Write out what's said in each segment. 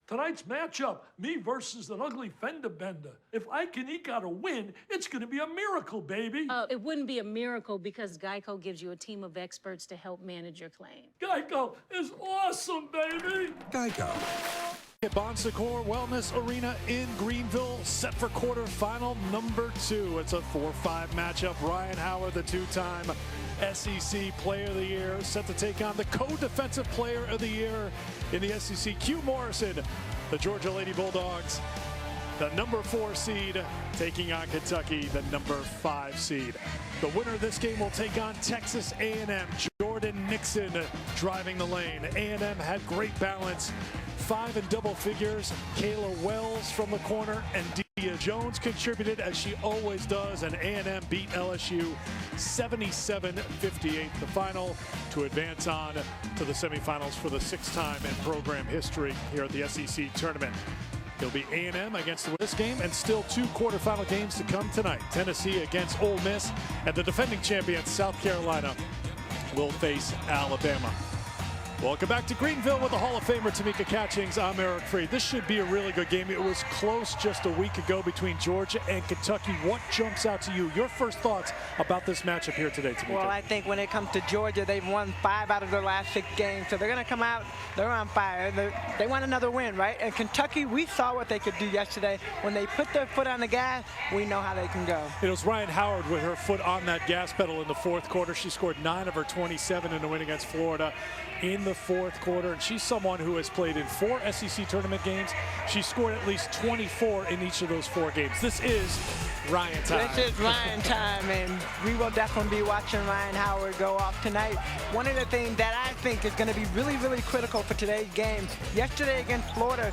Tonight's matchup, me versus an ugly fender bender. If I can eke out a win, it's going to be a miracle, baby. It wouldn't be a miracle because Geico gives you a team of experts to help manage your claim. Geico is awesome, baby. Geico. Bon Secours Wellness Arena in Greenville, set for quarterfinal number 2. It's a 4-5 matchup. Ryan Howard, the two-time SEC Player of the Year, set to take on the co-defensive Player of the Year in the SEC, Q Morrison, the Georgia Lady Bulldogs, the number 4 seed, taking on Kentucky, the number 5 seed. The winner of this game will take on Texas A&M. Jordan Nixon driving the lane. A&M had great balance. 5 in double figures. Kayla Wells from the corner, and Dia Jones contributed as she always does, and A&M beat LSU 77-58, the final, to advance on to the semifinals for the 6th time in program history here at the SEC tournament. It'll be A&M against this game, and still 2 quarterfinal games to come tonight. Tennessee against Ole Miss, and the defending champions South Carolina will face Alabama. Welcome back to Greenville with the Hall of Famer Tamika Catchings. I'm Eric Freed. This should be a really good game. It was close just a week ago between Georgia and Kentucky. What jumps out to you? Your first thoughts about this matchup here today, Tamika? Well, I think when it comes to Georgia, they've won 5 out of their last 6 games. So they're going to come out, they're on fire. They want another win, right? And Kentucky, we saw what they could do yesterday. When they put their foot on the gas, we know how they can go. It was Ryan Howard with her foot on that gas pedal in the 4th quarter. She scored 9 of her 27 in the win against Florida in the 4th quarter, and she's someone who has played in 4 SEC tournament games. She scored at least 24 in each of those 4 games. This is Ryan time. This is Ryan time, and we will definitely be watching Ryan Howard go off tonight. One of the things that I think is going to be really, really critical for today's game, yesterday against Florida,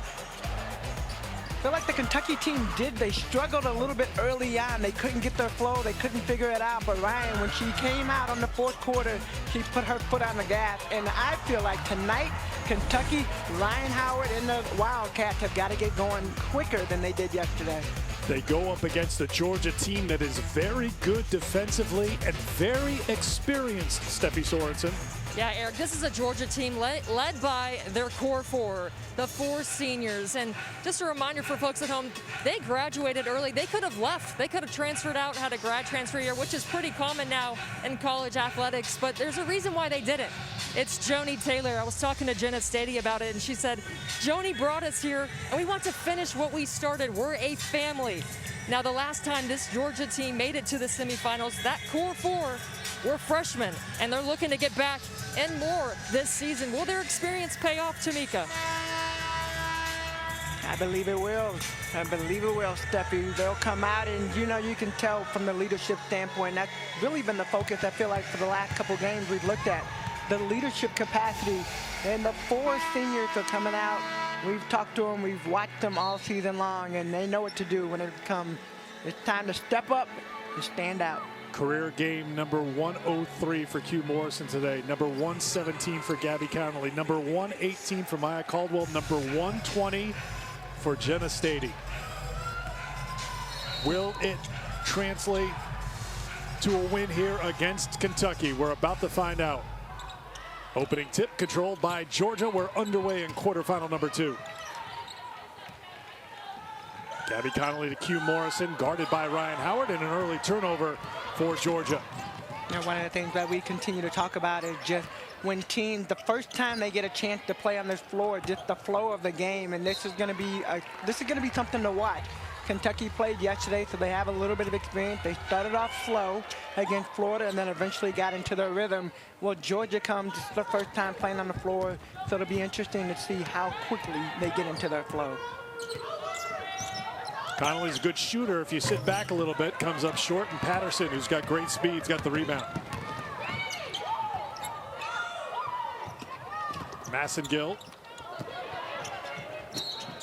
I feel like the Kentucky team they struggled a little bit early on. They couldn't get their flow. They couldn't figure it out. But Ryan, when she came out on the 4th quarter, she put her foot on the gas. And I feel like tonight, Kentucky, Ryan Howard, and the Wildcats have got to get going quicker than they did yesterday. They go up against a Georgia team that is very good defensively and very experienced, Steffi Sorensen. Yeah, Eric, this is a Georgia team led by their core 4, the 4 seniors. And just a reminder for folks at home, they graduated early. They could have left. They could have transferred out, had a grad transfer year, which is pretty common now in college athletics. But there's a reason why they didn't. It's Joni Taylor. I was talking to Jenna Stady about it, and she said, Joni brought us here, and we want to finish what we started. We're a family. Now, the last time this Georgia team made it to the semifinals, that core 4 were freshmen, and they're looking to get back and more this season. Will their experience pay off, Tamika? I believe it will. I believe it will, Steffi. They'll come out, and you can tell from the leadership standpoint, that's really been the focus, I feel like, for the last couple games we've looked at. The leadership capacity, and the 4 seniors are coming out. We've talked to them, we've watched them all season long, and they know what to do when it comes. It's time to step up and stand out. Career game number 103 for Q Morrison today. Number 117 for Gabby Connolly. Number 118 for Maya Caldwell. Number 120 for Jenna Stady. Will it translate to a win here against Kentucky? We're about to find out. Opening tip controlled by Georgia. We're underway in quarterfinal number 2. Gabby Connolly to Q Morrison, guarded by Ryan Howard, and an early turnover for Georgia. One of the things that we continue to talk about is just when teams, the first time they get a chance to play on this floor, just the flow of the game, and this is going to be something to watch. Kentucky played yesterday, so they have a little bit of experience. They started off slow against Florida and then eventually got into their rhythm. Well, Georgia comes, this is their first time playing on the floor, so it'll be interesting to see how quickly they get into their flow. Connolly's a good shooter. If you sit back a little bit, comes up short, and Patterson, who's got great speed, has got the rebound. Massengill.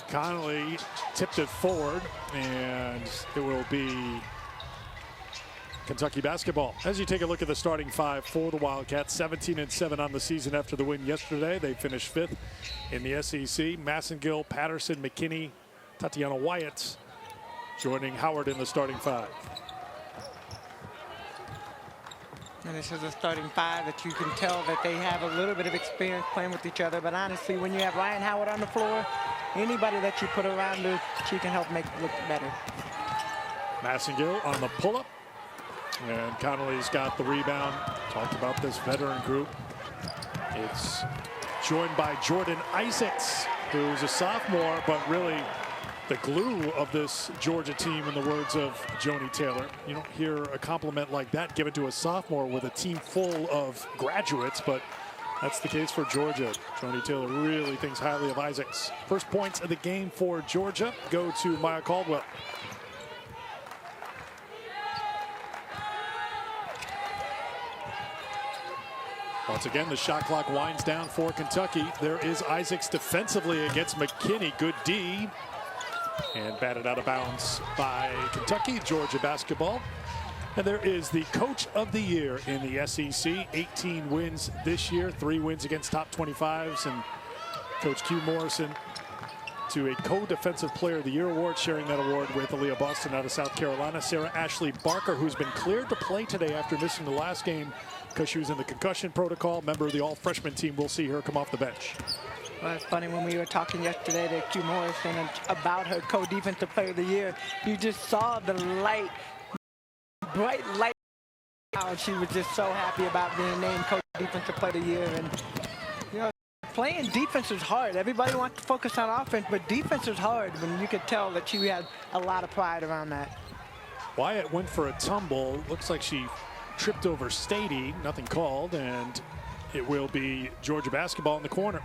Connolly tipped it forward, and it will be Kentucky basketball. As you take a look at the starting 5 for the Wildcats, 17-7 on the season after the win yesterday. They finished 5th in the SEC. Massengill, Patterson, McKinney, Tatiana Wyatt joining Howard in the starting 5. And this is a starting 5 that you can tell that they have a little bit of experience playing with each other. But honestly, when you have Ryan Howard on the floor, Anybody that you put around her, she can help make it look better. Massengill on the pull-up. And Connolly's got the rebound. Talked about this veteran group. It's joined by Jordan Isaacs, who's a sophomore, but really the glue of this Georgia team, in the words of Joni Taylor. You don't hear a compliment like that given to a sophomore with a team full of graduates, but that's the case for Georgia. Joni Taylor really thinks highly of Isaacs. First points of the game for Georgia go to Maya Caldwell. Once again, the shot clock winds down for Kentucky. There is Isaacs defensively against McKinney. Good D. And batted out of bounds by Kentucky. Georgia basketball. And there is the coach of the year in the SEC. 18 wins this year, 3 wins against top 25s. And Coach Q Morrison to a co-defensive player of the year award, sharing that award with Aaliyah Boston out of South Carolina. Sarah Ashley Barker, who's been cleared to play today after missing the last game because she was in the concussion protocol. Member of the all-freshman team. We'll see her come off the bench. Well, it's funny, when we were talking yesterday to Q Morrison about her co-defensive player of the year, you just saw the light, bright light. She was just so happy about being named co-defensive player of the year. And you know, playing defense is hard. Everybody wants to focus on offense, but defense is hard. When you could tell that she had a lot of pride around that. Wyatt went for a tumble. Looks like she tripped over Stady. Nothing called, and it will be Georgia basketball in the corner.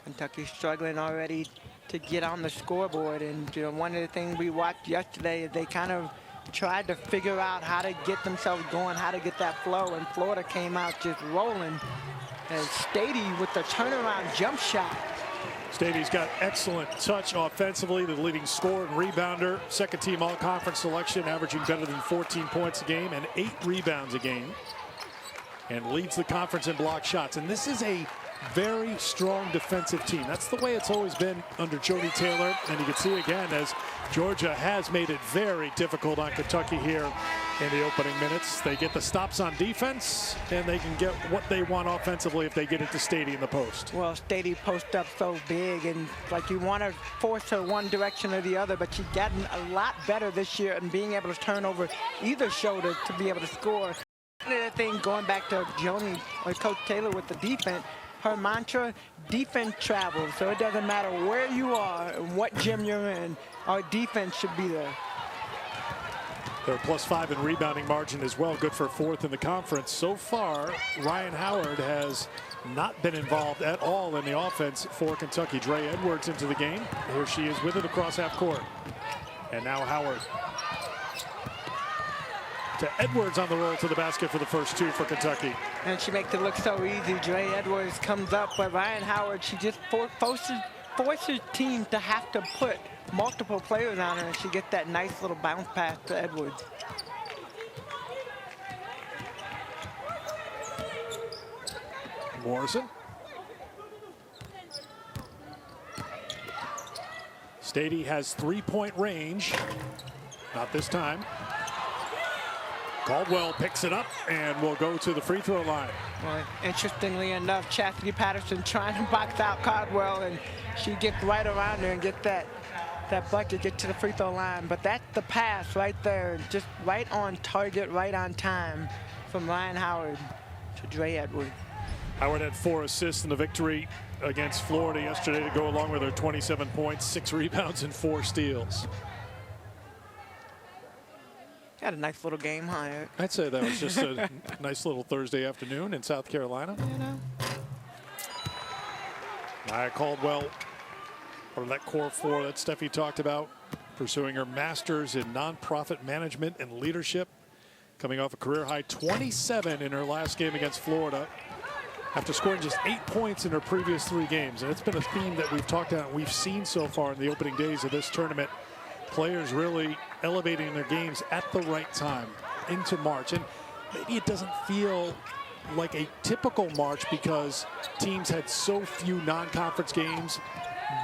Kentucky's struggling already to get on the scoreboard, and you know, one of the things we watched yesterday is they kind of tried to figure out how to get themselves going, how to get that flow, and Florida came out just rolling. And Stady with the turnaround jump shot. Stady's got excellent touch offensively, the leading scorer and rebounder, second team all-conference selection, averaging better than 14 points a game and 8 rebounds a game, and leads the conference in block shots. And this is a very strong defensive team. That's the way it's always been under Joni Taylor, and you can see again as Georgia has made it very difficult on Kentucky here in the opening minutes. They get the stops on defense, and they can get what they want offensively if they get into Stady in the post. Well, Stady post up so big, and like you want to force her one direction or the other, but she's gotten a lot better this year in being able to turn over either shoulder to be able to score. Another thing, going back to Joni or Coach Taylor with the defense, her mantra, defense travels. So it doesn't matter where you are and what gym you're in, our defense should be there. They're +5 in rebounding margin as well, good for 4th in the conference. So far, Ryan Howard has not been involved at all in the offense for Kentucky. Dre Edwards into the game. Here she is with it across half court. And now Howard to Edwards on the roll to the basket for the first 2 for Kentucky. And she makes it look so easy. Dre Edwards comes up, but Ryan Howard, she just forces teams to have to put multiple players on her, and she gets that nice little bounce pass to Edwards. Morrison. Stady has 3-point range. Not this time. Caldwell picks it up and will go to the free throw line. Well, interestingly enough, Chastity Patterson trying to box out Caldwell, and she gets right around her and get that bucket, get to the free throw line. But that's the pass right there, just right on target, right on time from Ryan Howard to Dre Edwards. Howard had 4 assists in the victory against Florida yesterday to go along with her 27 points, 6 rebounds, and 4 steals. Had a nice little game, huh, Eric? I'd say that was just a nice little Thursday afternoon in South Carolina. You know. Maya Caldwell, part of that core 4 that Steffi talked about, pursuing her master's in nonprofit management and leadership, coming off a career-high 27 in her last game against Florida after scoring just 8 points in her previous 3 games. And it's been a theme that we've talked about and we've seen so far in the opening days of this tournament. Players really elevating their games at the right time into March. And maybe it doesn't feel like a typical March because teams had so few non-conference games.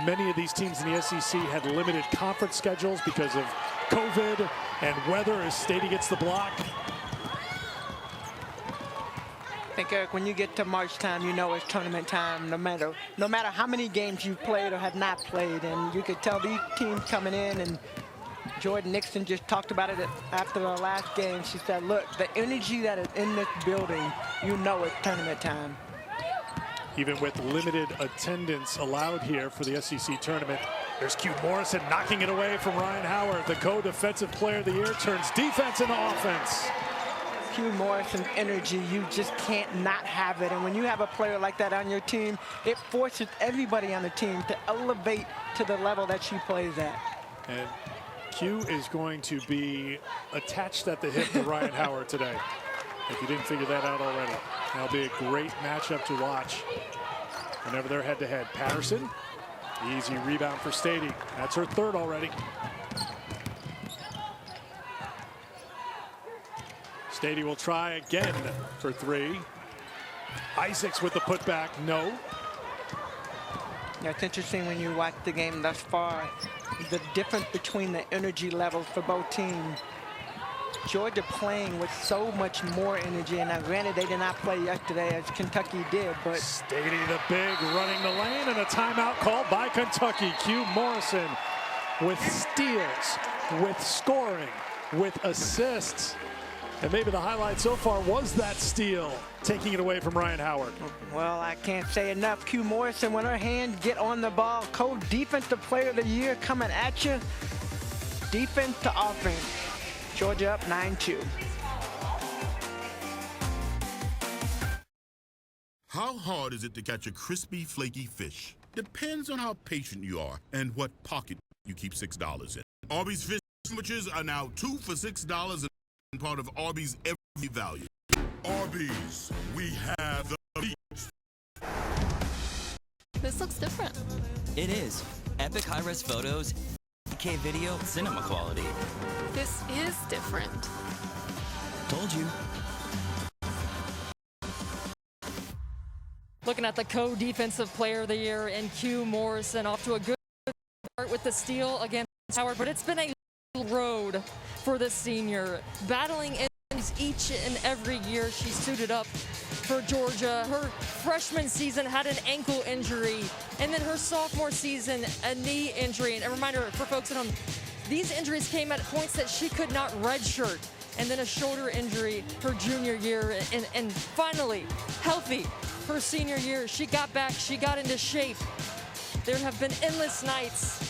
Many of these teams in the SEC had limited conference schedules because of COVID and weather as Stady gets the block. think, Eric, when you get to March time, you know it's tournament time, no matter how many games you've played or have not played. And you could tell these teams coming in, and Jordan Nixon just talked about it after the last game. She said, look, the energy that is in this building, you know it's tournament time. Even with limited attendance allowed here for the SEC tournament, there's Q Morrison knocking it away from Ryan Howard. The co-defensive player of the year turns defense into offense. Q Morrison's energy, you just can't not have it. And when you have a player like that on your team, it forces everybody on the team to elevate to the level that she plays at. And Q is going to be attached at the hip to Ryan Howard today. If you didn't figure that out already. That'll be a great matchup to watch whenever they're head-to-head. Patterson, easy rebound for Stady. That's her third already. Stady will try again for three. Isaacs with the putback, no. Yeah, it's interesting when you watch the game thus far, the difference between the energy levels for both teams. Georgia playing with so much more energy, and now granted they did not play yesterday as Kentucky did, but Stady the big running the lane, and a timeout called by Kentucky. Q Morrison with steals, with scoring, with assists. And maybe the highlight so far was that steal, taking it away from Ryan Howard. Well, I can't say enough. Q Morrison, when her hands get on the ball, co-defensive player of the year coming at you. Defense to offense. Georgia up 9-2. How hard is it to catch a crispy, flaky fish? Depends on how patient you are and what pocket you keep $6 in. Arby's fish sandwiches are now 2 for $6 and part of Arby's every value. Arby's, we have the meat. This looks different. It is. Epic high-res photos, 8K video, cinema quality. This is different. Told you. Looking at the co-defensive player of the year in Q Morrison, off to a good start with the steal against Howard, but it's been a road for the senior, battling injuries each and every year she's suited up for Georgia. Her freshman season had an ankle injury, and then her sophomore season, a knee injury. And a reminder for folks at home, these injuries came at points that she could not redshirt, and then a shoulder injury her junior year, and finally healthy her senior year. She got back, she got into shape. There have been endless nights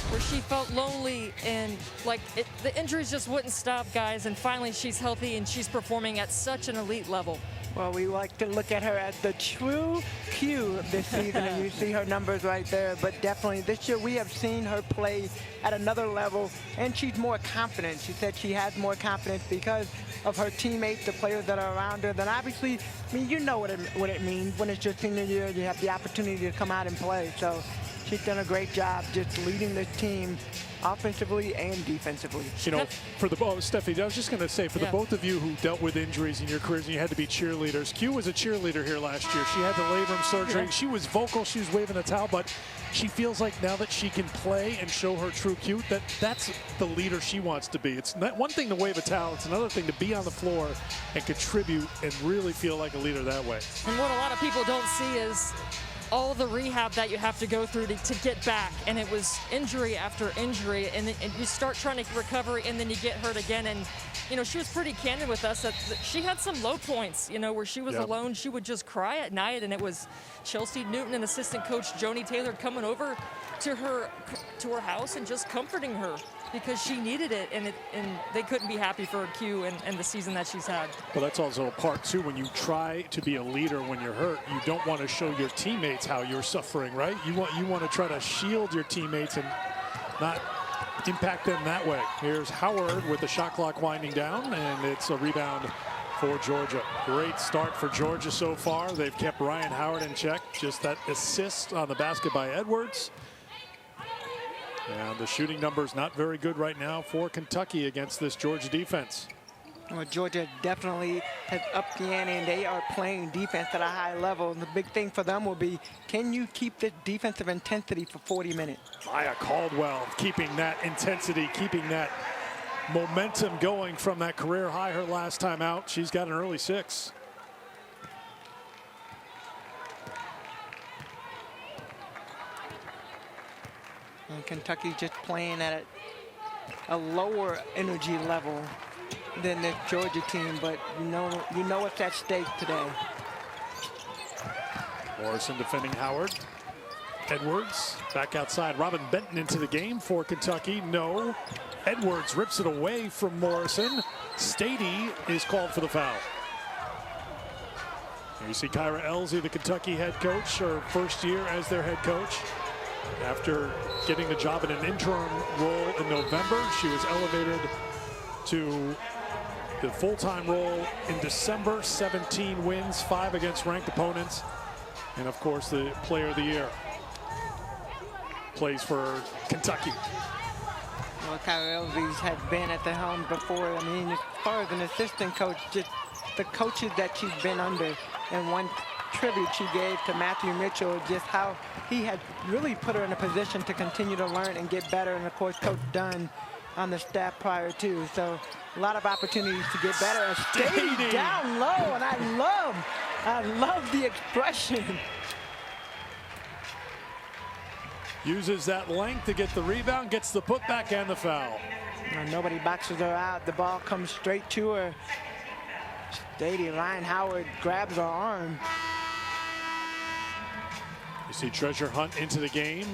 where she felt lonely and like the injuries just wouldn't stop, guys, and finally she's healthy and she's performing at such an elite level. Well, we like to look at her as the true Q this season, and you see her numbers right there. But definitely this year we have seen her play at another level, and she's more confident. She said she has more confidence because of her teammates, the players that are around her. Then obviously, I mean, you know what it means when it's your senior year. You have the opportunity to come out and play. So she's done a great job just leading this team offensively and defensively. You know, for the Stephanie, I was just going to say, for the both of you who dealt with injuries in your careers and you had to be cheerleaders, Q was a cheerleader here last year. She had the labrum surgery. She was vocal. She was waving a towel, but she feels like now that she can play and show her true Q, that's the leader she wants to be. It's not one thing to wave a towel. It's another thing to be on the floor and contribute and really feel like a leader that way. And what a lot of people don't see is all the rehab that you have to go through to get back, and it was injury after injury, and you start trying to recover, and then you get hurt again. And you know, she was pretty candid with us that she had some low points, you know, where she was alone. She would just cry at night, and it was Chelsea Newton and assistant coach Joni Taylor coming over to her house and just comforting her because she needed it, and they couldn't be happy for Q and the season that she's had. Well, that's also a part too. When you try to be a leader when you're hurt, you don't want to show your teammates how you're suffering, right? You want to try to shield your teammates and not impact them that way. Here's Howard with the shot clock winding down, and it's a rebound for Georgia. Great start for Georgia so far. They've kept Ryan Howard in check. Just that assist on the basket by Edwards. And the shooting numbers not very good right now for Kentucky against this Georgia defense. Well, Georgia definitely has upped the ante, and they are playing defense at a high level. And the big thing for them will be, can you keep this defensive intensity for 40 minutes? Maya Caldwell keeping that intensity, keeping that momentum going from that career high her last time out. She's got an early 6. And Kentucky just playing at a lower energy level than the Georgia team, but you know what's at stake today. Morrison defending Howard. Edwards back outside. Robin Benton into the game for Kentucky. No. Edwards rips it away from Morrison. Stady is called for the foul. Here you see Kyra Elsie, the Kentucky head coach, her first year as their head coach. After getting the job in an interim role in November, she was elevated to the full-time role in December. 17 wins, 5 against ranked opponents, and of course the player of the year. Plays for Kentucky. Well, Kyra Elsie had been at the helm before. I mean, as far as an assistant coach, just the coaches that she's been under, and one tribute she gave to Matthew Mitchell, just how he had really put her in a position to continue to learn and get better. And of course, Coach Dunn on the staff prior to. So a lot of opportunities to get better. And Stady down low, and I love the expression. Uses that length to get the rebound, gets the putback and the foul. Nobody boxes her out. The ball comes straight to her. Stady, Ryan Howard grabs her arm. You see Treasure Hunt into the game.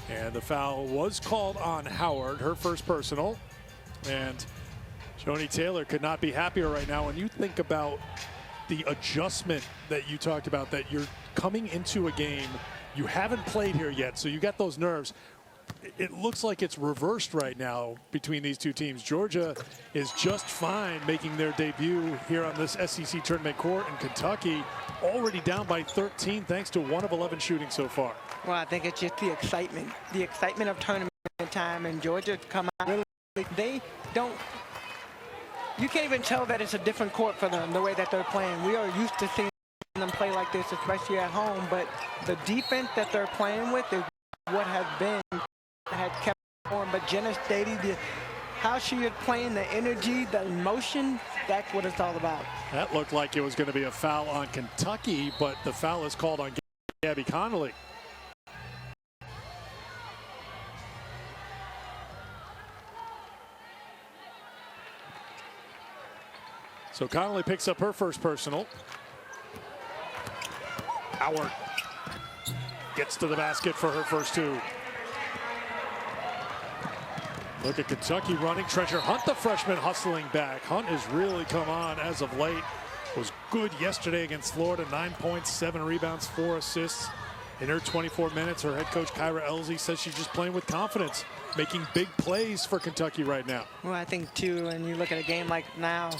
And the foul was called on Howard, her first personal. And Joni Taylor could not be happier right now. When you think about the adjustment that you talked about, that you're coming into a game, you haven't played here yet, so you got those nerves. It looks like it's reversed right now between these two teams. Georgia is just fine making their debut here on this SEC tournament court, and Kentucky already down by 13 thanks to 1 of 11 shooting so far. Well, I think it's just the excitement of tournament time, and Georgia come out really, they don't, you can't even tell that it's a different court for them, the way that they're playing. We are used to seeing them play like this, especially at home, but the defense that they're playing with is what had kept going. But Jenna Stady, how she is playing, the energy, the emotion, that's what it's all about. That looked like it was going to be a foul on Kentucky, but the foul is called on Gabby Connolly. So Connolly picks up her first personal. Howard gets to the basket for her first 2. Look at Kentucky running. Treasure Hunt, the freshman, hustling back. Hunt has really come on as of late. Was good yesterday against Florida. 9 points, 7 rebounds, 4 assists in her 24 minutes. Her head coach Kyra Elsie says she's just playing with confidence, making big plays for Kentucky right now. Well, I think too, when you look at a game like now,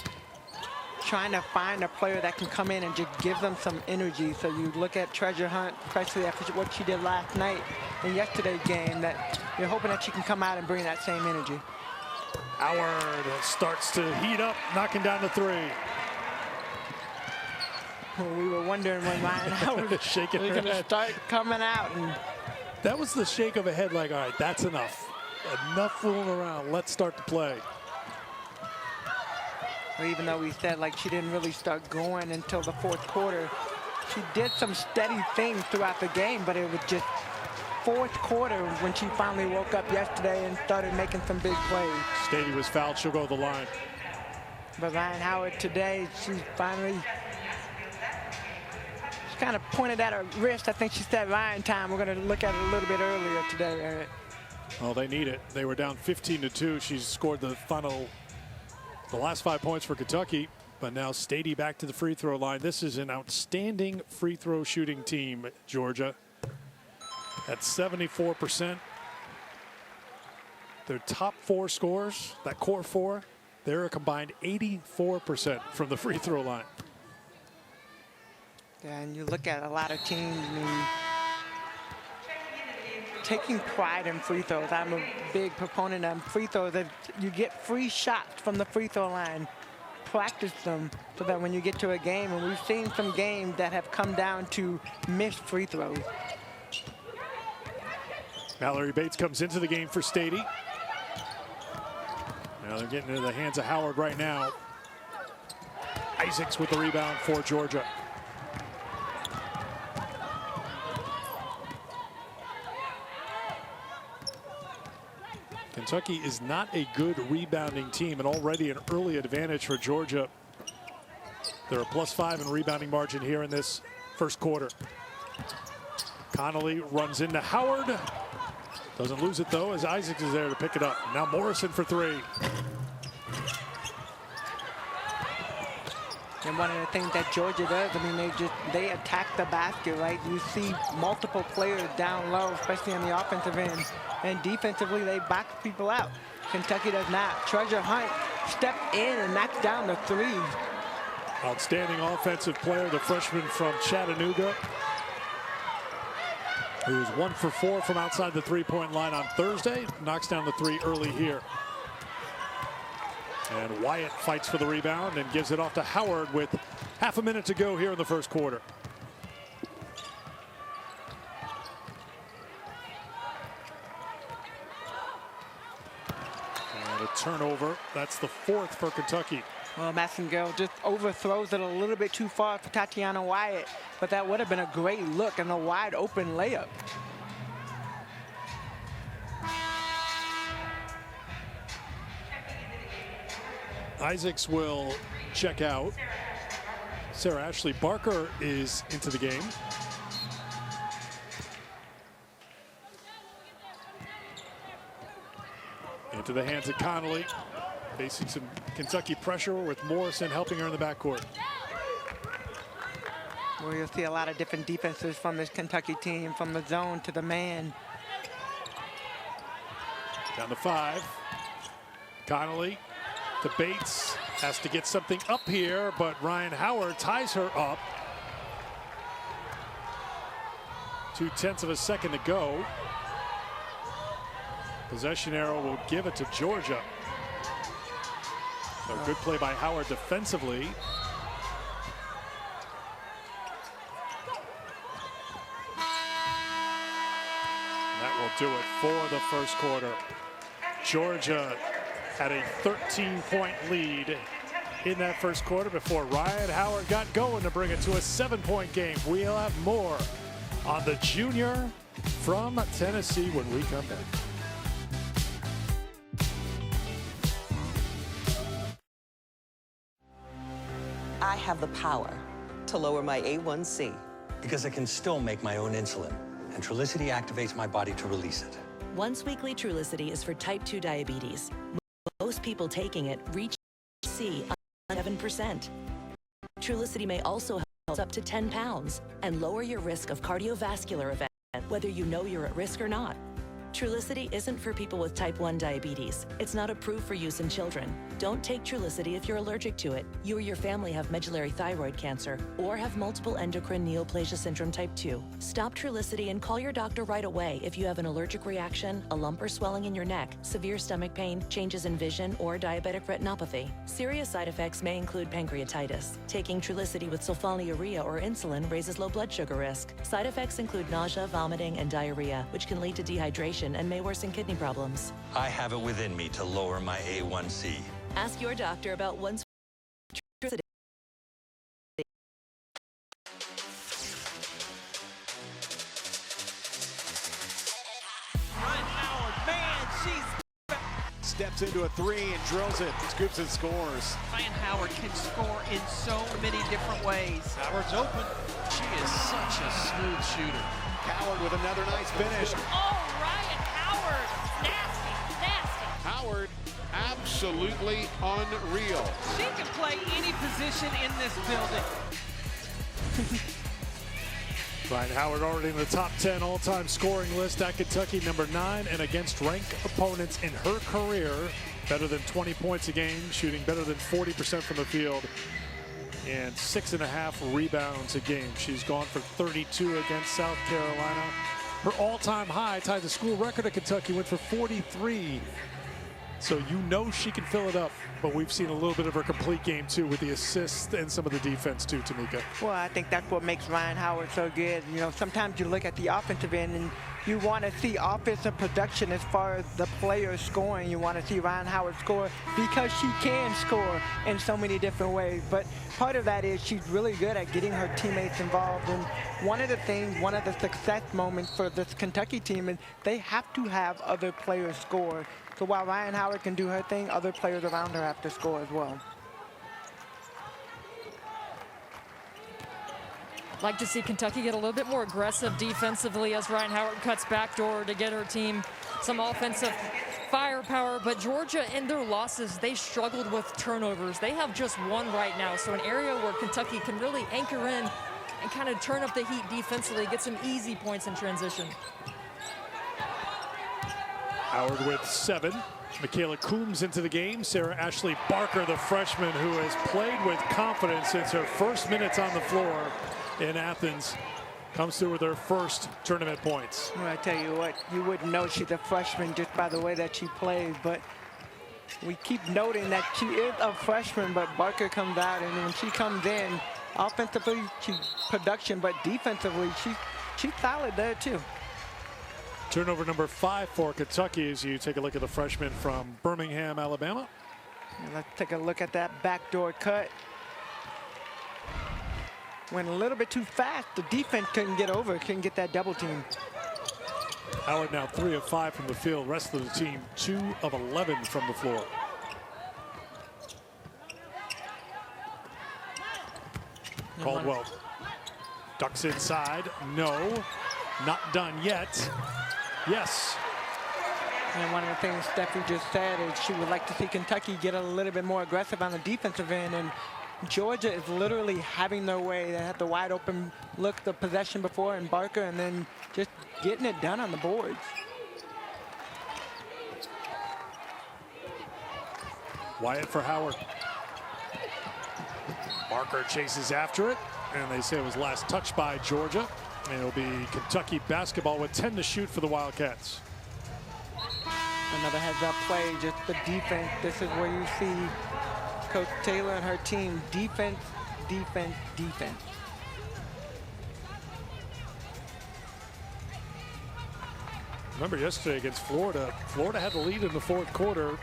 trying to find a player that can come in and just give them some energy. So you look at Treasure Hunt, especially after what she did last night in yesterday's game, that you're hoping that she can come out and bring that same energy. Howard starts to heat up, knocking down the 3. Well, we were wondering when Ryan Howard was shaking her going to head. start coming out. And that was the shake of a head like, all right, that's enough. Enough fooling around. Let's start to play. even though we said like she didn't really start going until the fourth quarter, she did some steady things throughout the game, but it was just fourth quarter when she finally woke up yesterday and started making some big plays. Stady was fouled. She'll go to the line. But Ryan Howard today, she kind of pointed at her wrist. I think she said Ryan time. We're going to look at it a little bit earlier today, Eric. Well, they need it. They were down 15-2. She's scored the last 5 points for Kentucky, but now Stady back to the free throw line. This is an outstanding free throw shooting team, Georgia. At 74%. Their top 4 scorers, that core 4, they're a combined 84% from the free throw line. Yeah, and you look at a lot of teams, I mean, taking pride in free throws. I'm a big proponent of free throws. That you get free shots from the free throw line. Practice them so that when you get to a game, and we've seen some games that have come down to missed free throws. Mallory Bates comes into the game for Stady. Now they're getting into the hands of Howard right now. Isaacs with the rebound for Georgia. Kentucky is not a good rebounding team, and already an early advantage for Georgia. They're a +5 in rebounding margin here in this first quarter. Connolly runs into Howard. Doesn't lose it, though, as Isaacs is there to pick it up. Now Morrison for three. And one of the things that Georgia does, I mean, they attack the basket, right? You see multiple players down low, especially on the offensive end. And defensively, they box people out. Kentucky does not. Treasure Hunt stepped in and knocked down the three. Outstanding offensive player, the freshman from Chattanooga, who was 1 for 4 from outside the three-point line on Thursday. Knocks down the three early here. And Wyatt fights for the rebound and gives it off to Howard with half a minute to go here in the first quarter. And a turnover. That's the 4th for Kentucky. Well, Massengill just overthrows it a little bit too far for Tatiana Wyatt, but that would have been a great look and a wide open layup. Isaacs will check out. Sarah Ashley Barker is into the game. Into the hands of Connolly. Facing some Kentucky pressure with Morrison helping her in the backcourt. Well, you'll see a lot of different defenses from this Kentucky team, from the zone to the man. Down to 5. Connolly to Bates. Has to get something up here, but Ryan Howard ties her up. 0.2 of a second to go. Possession arrow will give it to Georgia. So good play by Howard defensively. That will do it for the first quarter. Georgia had a 13-point lead in that first quarter before Ryan Howard got going to bring it to a 7-point game. We'll have more on the junior from Tennessee when we come back. I have the power to lower my A1C. Because I can still make my own insulin, and Trulicity activates my body to release it. Once-weekly Trulicity is for type 2 diabetes. Most people taking it reach C 7%. Trulicity may also help up to 10 pounds and lower your risk of cardiovascular events, whether you know you're at risk or not. Trulicity isn't for people with type 1 diabetes. It's not approved for use in children. Don't take Trulicity if you're allergic to it, you or your family have medullary thyroid cancer, or have multiple endocrine neoplasia syndrome type 2. Stop Trulicity and call your doctor right away if you have an allergic reaction, a lump or swelling in your neck, severe stomach pain, changes in vision, or diabetic retinopathy. Serious side effects may include pancreatitis. Taking Trulicity with sulfonylurea or insulin raises low blood sugar risk. Side effects include nausea, vomiting, and diarrhea, which can lead to dehydration and may worsen kidney problems. I have it within me to lower my A1C. Ask your doctor about once. Steps into a three and drills it. Scoops and scores. Ryan Howard can score in so many different ways. Howard's open. She is such a smooth shooter. Howard with another nice finish. Oh, Ryan Howard. Nasty, nasty. Howard, absolutely unreal. She can play any position in this building. Ryan Howard already in the top 10 all-time scoring list at Kentucky, number 9, and against ranked opponents in her career. Better than 20 points a game, shooting better than 40% from the field, and 6.5 rebounds a game. She's gone for 32 against South Carolina. Her all-time high, tied the school record at Kentucky, went for 43. So you know she can fill it up, but we've seen a little bit of her complete game too, with the assists and some of the defense too, Tamika. Well, I think that's what makes Ryan Howard so good. You know, sometimes you look at the offensive end and you want to see offensive production as far as the players scoring. You want to see Ryan Howard score because she can score in so many different ways. But part of that is she's really good at getting her teammates involved. And one of the success moments for this Kentucky team is they have to have other players score So while Ryan Howard can do her thing, other players around her have to score as well. Like to see Kentucky get a little bit more aggressive defensively as Ryan Howard cuts backdoor to get her team some offensive firepower. But Georgia, in their losses, they struggled with turnovers. They have just one right now, so an area where Kentucky can really anchor in and kind of turn up the heat defensively, get some easy points in transition. Howard with 7. Michaela Coombs into the game. Sarah Ashley Barker, the freshman who has played with confidence since her first minutes on the floor in Athens, comes through with her first tournament points. Well, I tell you what, you wouldn't know she's a freshman just by the way that she plays, but we keep noting that she is a freshman, but Barker comes out, and when she comes in, offensively, she's production, but defensively, she's solid there too. Turnover number 5 for Kentucky as you take a look at the freshman from Birmingham, Alabama. And let's take a look at that backdoor cut. Went a little bit too fast. The defense couldn't get over, couldn't get that double team. Howard now 3 of 5 from the field. Rest of the team 2 of 11 from the floor. Caldwell ducks inside. No, not done yet. Yes. And one of the things Steffi just said is she would like to see Kentucky get a little bit more aggressive on the defensive end, and Georgia is literally having their way. They had the wide open look, the possession before, and Barker, and then just getting it done on the boards. Wyatt for Howard. Barker chases after it, and they say it was last touched by Georgia. And it'll be Kentucky basketball with 10 to shoot for the Wildcats. Another heads-up play, just the defense. This is where you see Coach Taylor and her team. Defense, defense, defense. Remember yesterday against Florida, Florida had the lead in the 4th quarter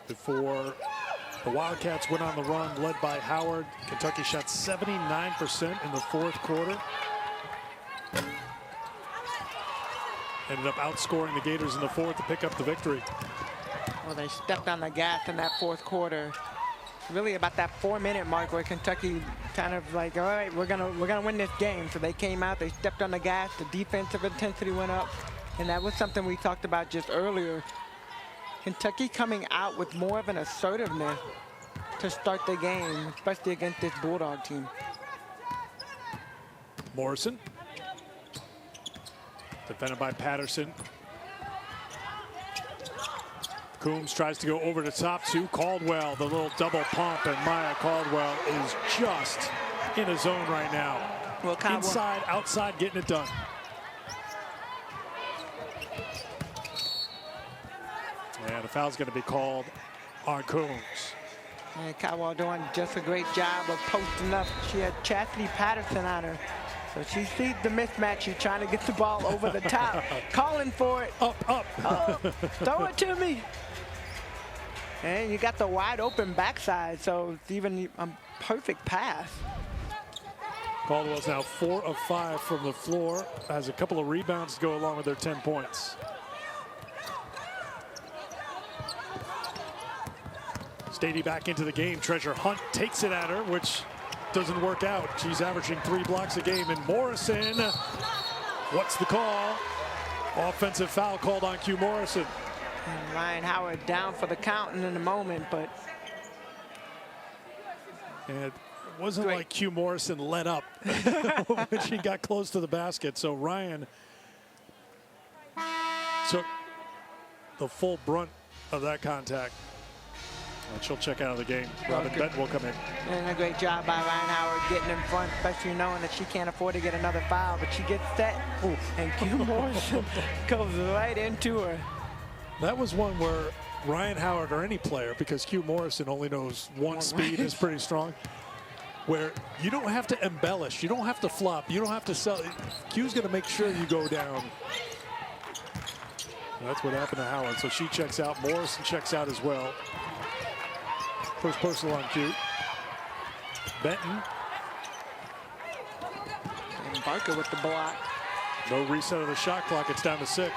before the Wildcats went on the run, led by Howard. Kentucky shot 79% in the 4th quarter. Ended up outscoring the Gators in the 4th to pick up the victory. Well, they stepped on the gas in that 4th quarter. Really about that 4-minute mark where Kentucky kind of like, all right, we're gonna win this game. So they came out, they stepped on the gas, the defensive intensity went up, and that was something we talked about just earlier. Kentucky coming out with more of an assertiveness to start the game, especially against this Bulldog team. Morrison, defended by Patterson. Coombs tries to go over the top to Caldwell, the little double pump, and Maya Caldwell is just in a zone right now. Well, inside, outside, getting it done. And a foul's going to be called on Coombs. And Caldwell doing just a great job of posting up. She had Chastity Patterson on her. So she sees the mismatch. She's trying to get the ball over the top. Calling for it. Up. Oh, throw it to me. And you got the wide open backside. So it's even a perfect pass. Caldwell's now 4 of 5 from the floor. Has a couple of rebounds to go along with their 10 points. Stady back into the game. Treasure Hunt takes it at her, which doesn't work out. She's averaging 3 blocks a game. And Morrison, what's the call? Offensive foul called on Q Morrison. And Ryan Howard down for the count in a moment, but. And it wasn't like Q Morrison let up when she got close to the basket. So Ryan took the full brunt of that contact. And she'll check out of the game. Robin Benton will come in. And a great job by Ryan Howard getting in front, especially knowing that she can't afford to get another foul, but she gets set. Ooh. And Q Morrison goes right into her. That was one where Ryan Howard, or any player, because Q Morrison only knows one speed, is pretty strong, where you don't have to embellish, you don't have to flop, you don't have to sell. Q's going to make sure you go down. And that's what happened to Howard. So she checks out. Morrison checks out as well. First personal on Q. Benton. And Barker with the block. No reset of the shot clock. It's down to 6.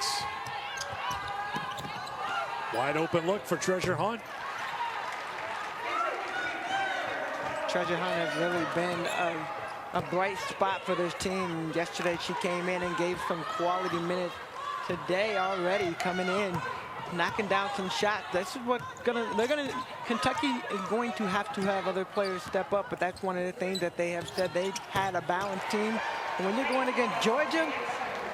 Wide open look for Treasure Hunt. Treasure Hunt has really been a bright spot for this team. Yesterday she came in and gave some quality minutes. Today already coming in, knocking down some shots. This is what Kentucky is going to have other players step up, but that's one of the things that they have said. They've had a balanced team. And when you're going against Georgia,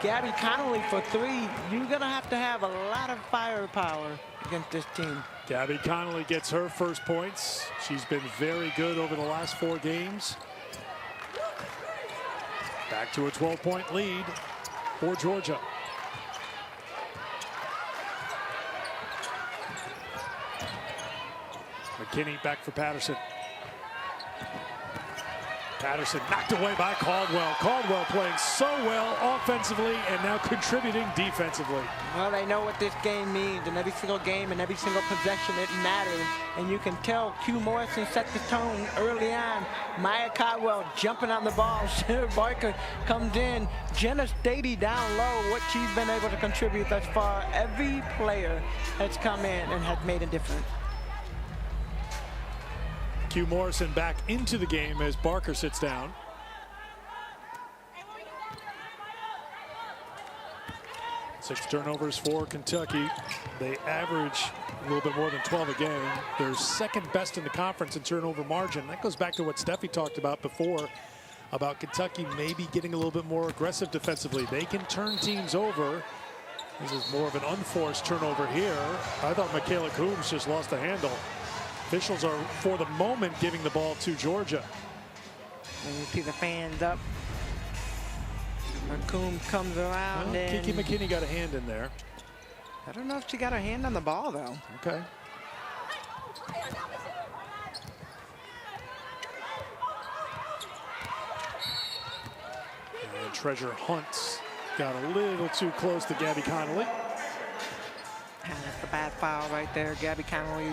Gabby Connolly for three, you're gonna have to have a lot of firepower against this team. Gabby Connolly gets her first points. She's been very good over the last 4 games. Back to a 12-point lead for Georgia. McKinney back for Patterson. Patterson knocked away by Caldwell. Caldwell playing so well offensively and now contributing defensively. Well, they know what this game means. In every single game and every single possession, it matters. And you can tell Q Morrison set the tone early on. Maya Caldwell jumping on the ball. Sarah Barker comes in. Jenna Stady down low. What she's been able to contribute thus far. Every player has come in and has made a difference. Q Morrison back into the game as Barker sits down. Six turnovers for Kentucky. They average a little bit more than 12 a game. They're second best in the conference in turnover margin. That goes back to what Steffi talked about before, about Kentucky maybe getting a little bit more aggressive defensively. They can turn teams over. This is more of an unforced turnover here. I thought Michaela Coombs just lost the handle. Officials are, for the moment, giving the ball to Georgia. And you see the fans up. Coombs comes around. Well, and Kiki McKinney got a hand in there. I don't know if she got her hand on the ball, though. Okay. And Treasure Hunt got a little too close to Gabby Connolly. And that's a bad foul right there. Gabby Connolly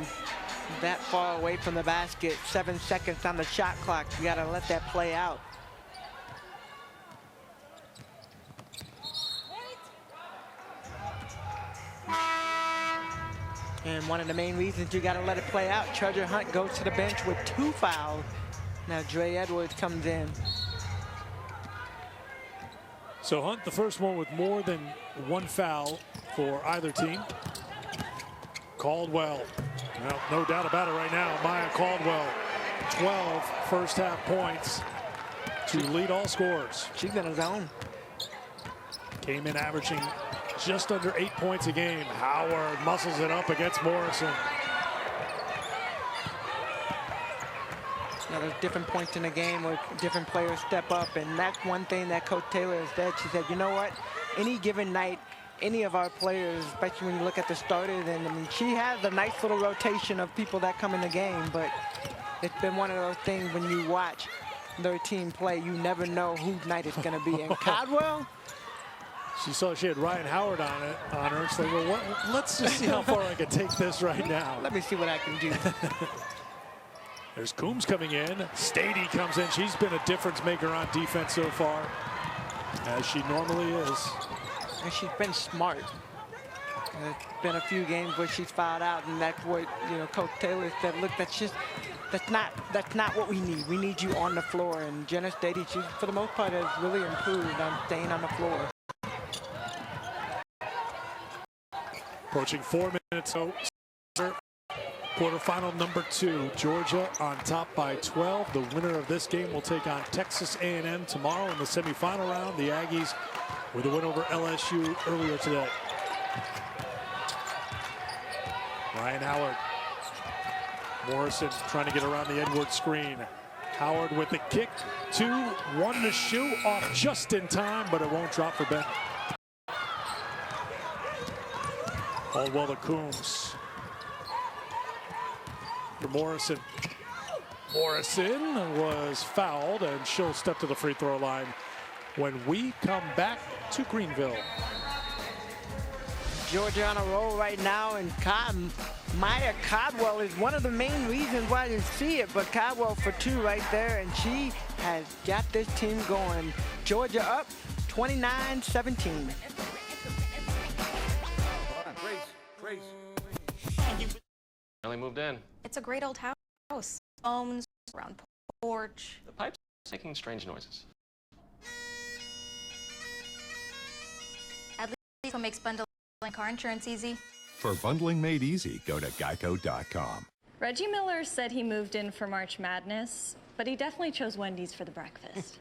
that far away from the basket. 7 seconds on the shot clock. You got to let that play out. And one of the main reasons you got to let it play out, Treasure Hunt goes to the bench with 2 fouls. Now Dre Edwards comes in. So Hunt, the first one with more than 1 foul for either team. Caldwell, well, no doubt about it right now. Maya Caldwell, 12 first half points to lead all scorers. She's in a zone. Came in averaging just under 8 points a game. Howard muscles it up against Morrison. Now there's different points in the game where different players step up, and that's one thing that Coach Taylor has said. She said, you know what, any given night, any of our players, especially when you look at the starters, and I mean, she has a nice little rotation of people that come in the game, but it's been one of those things when you watch their team play, you never know whose night it's going to be. And Caldwell, she saw she had Ryan Howard on her. It's like, well, let's just see how far I can take this right now. Let me see what I can do. There's Coombs coming in. Stady comes in. She's been a difference maker on defense so far, as she normally is. And she's been smart. There's been a few games where she's fouled out, and that's what, you know, Coach Taylor said, look, that's not what we need. We need you on the floor. And Jenna Stady, she, for the most part, has really improved on staying on the floor. Approaching 4 minutes. So, quarterfinal number 2. Georgia on top by 12. The winner of this game will take on Texas A&M tomorrow in the semifinal round. The Aggies with a win over LSU earlier today. Ryan Howard. Morrison trying to get around the Edwards screen. Howard with the kick. 2, 1 to shoot. Off just in time, but it won't drop for Ben. Caldwell to Coombs. For Morrison. Morrison was fouled, and she'll step to the free throw line when we come back to Greenville. Georgia on a roll right now, and Maya Caldwell is one of the main reasons why you see it, but Caldwell for 2 right there, and she has got this team going. Georgia up 29-17. Finally moved in. It's a great old house. Phones, round porch. The pipe's making strange noises. At least it makes bundling car insurance easy. For bundling made easy, go to geico.com. Reggie Miller said he moved in for March Madness, but he definitely chose Wendy's for the breakfast.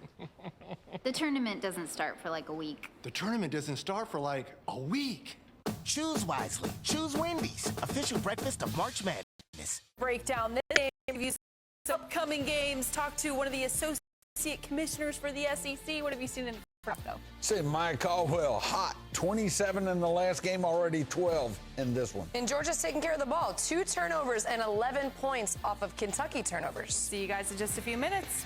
The tournament doesn't start for like a week. The tournament doesn't start for like a week. Choose wisely. Choose Wendy's, official breakfast of March Madness. Break down this game, review upcoming games, talk to one of the associate commissioners for the SEC. What have you seen in front though? Say Maya Caldwell, hot. 27 in the last game, already 12 in this one. And Georgia's taking care of the ball. 2 turnovers and 11 points off of Kentucky turnovers. See you guys in just a few minutes.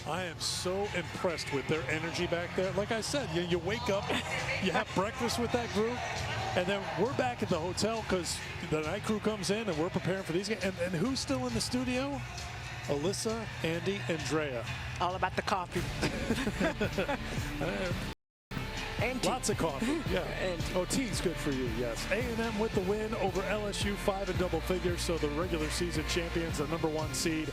I am so impressed with their energy back there. Like I said, you wake up, you have breakfast with that group, and then we're back at the hotel because the night crew comes in and we're preparing for these games. And who's still in the studio? Alyssa, Andy, and Drea. All about the coffee. And lots of coffee, yeah. Oh, tea's good for you, yes. A&M with the win over LSU, 5 in double figures, so the regular season champions, the #1 seed,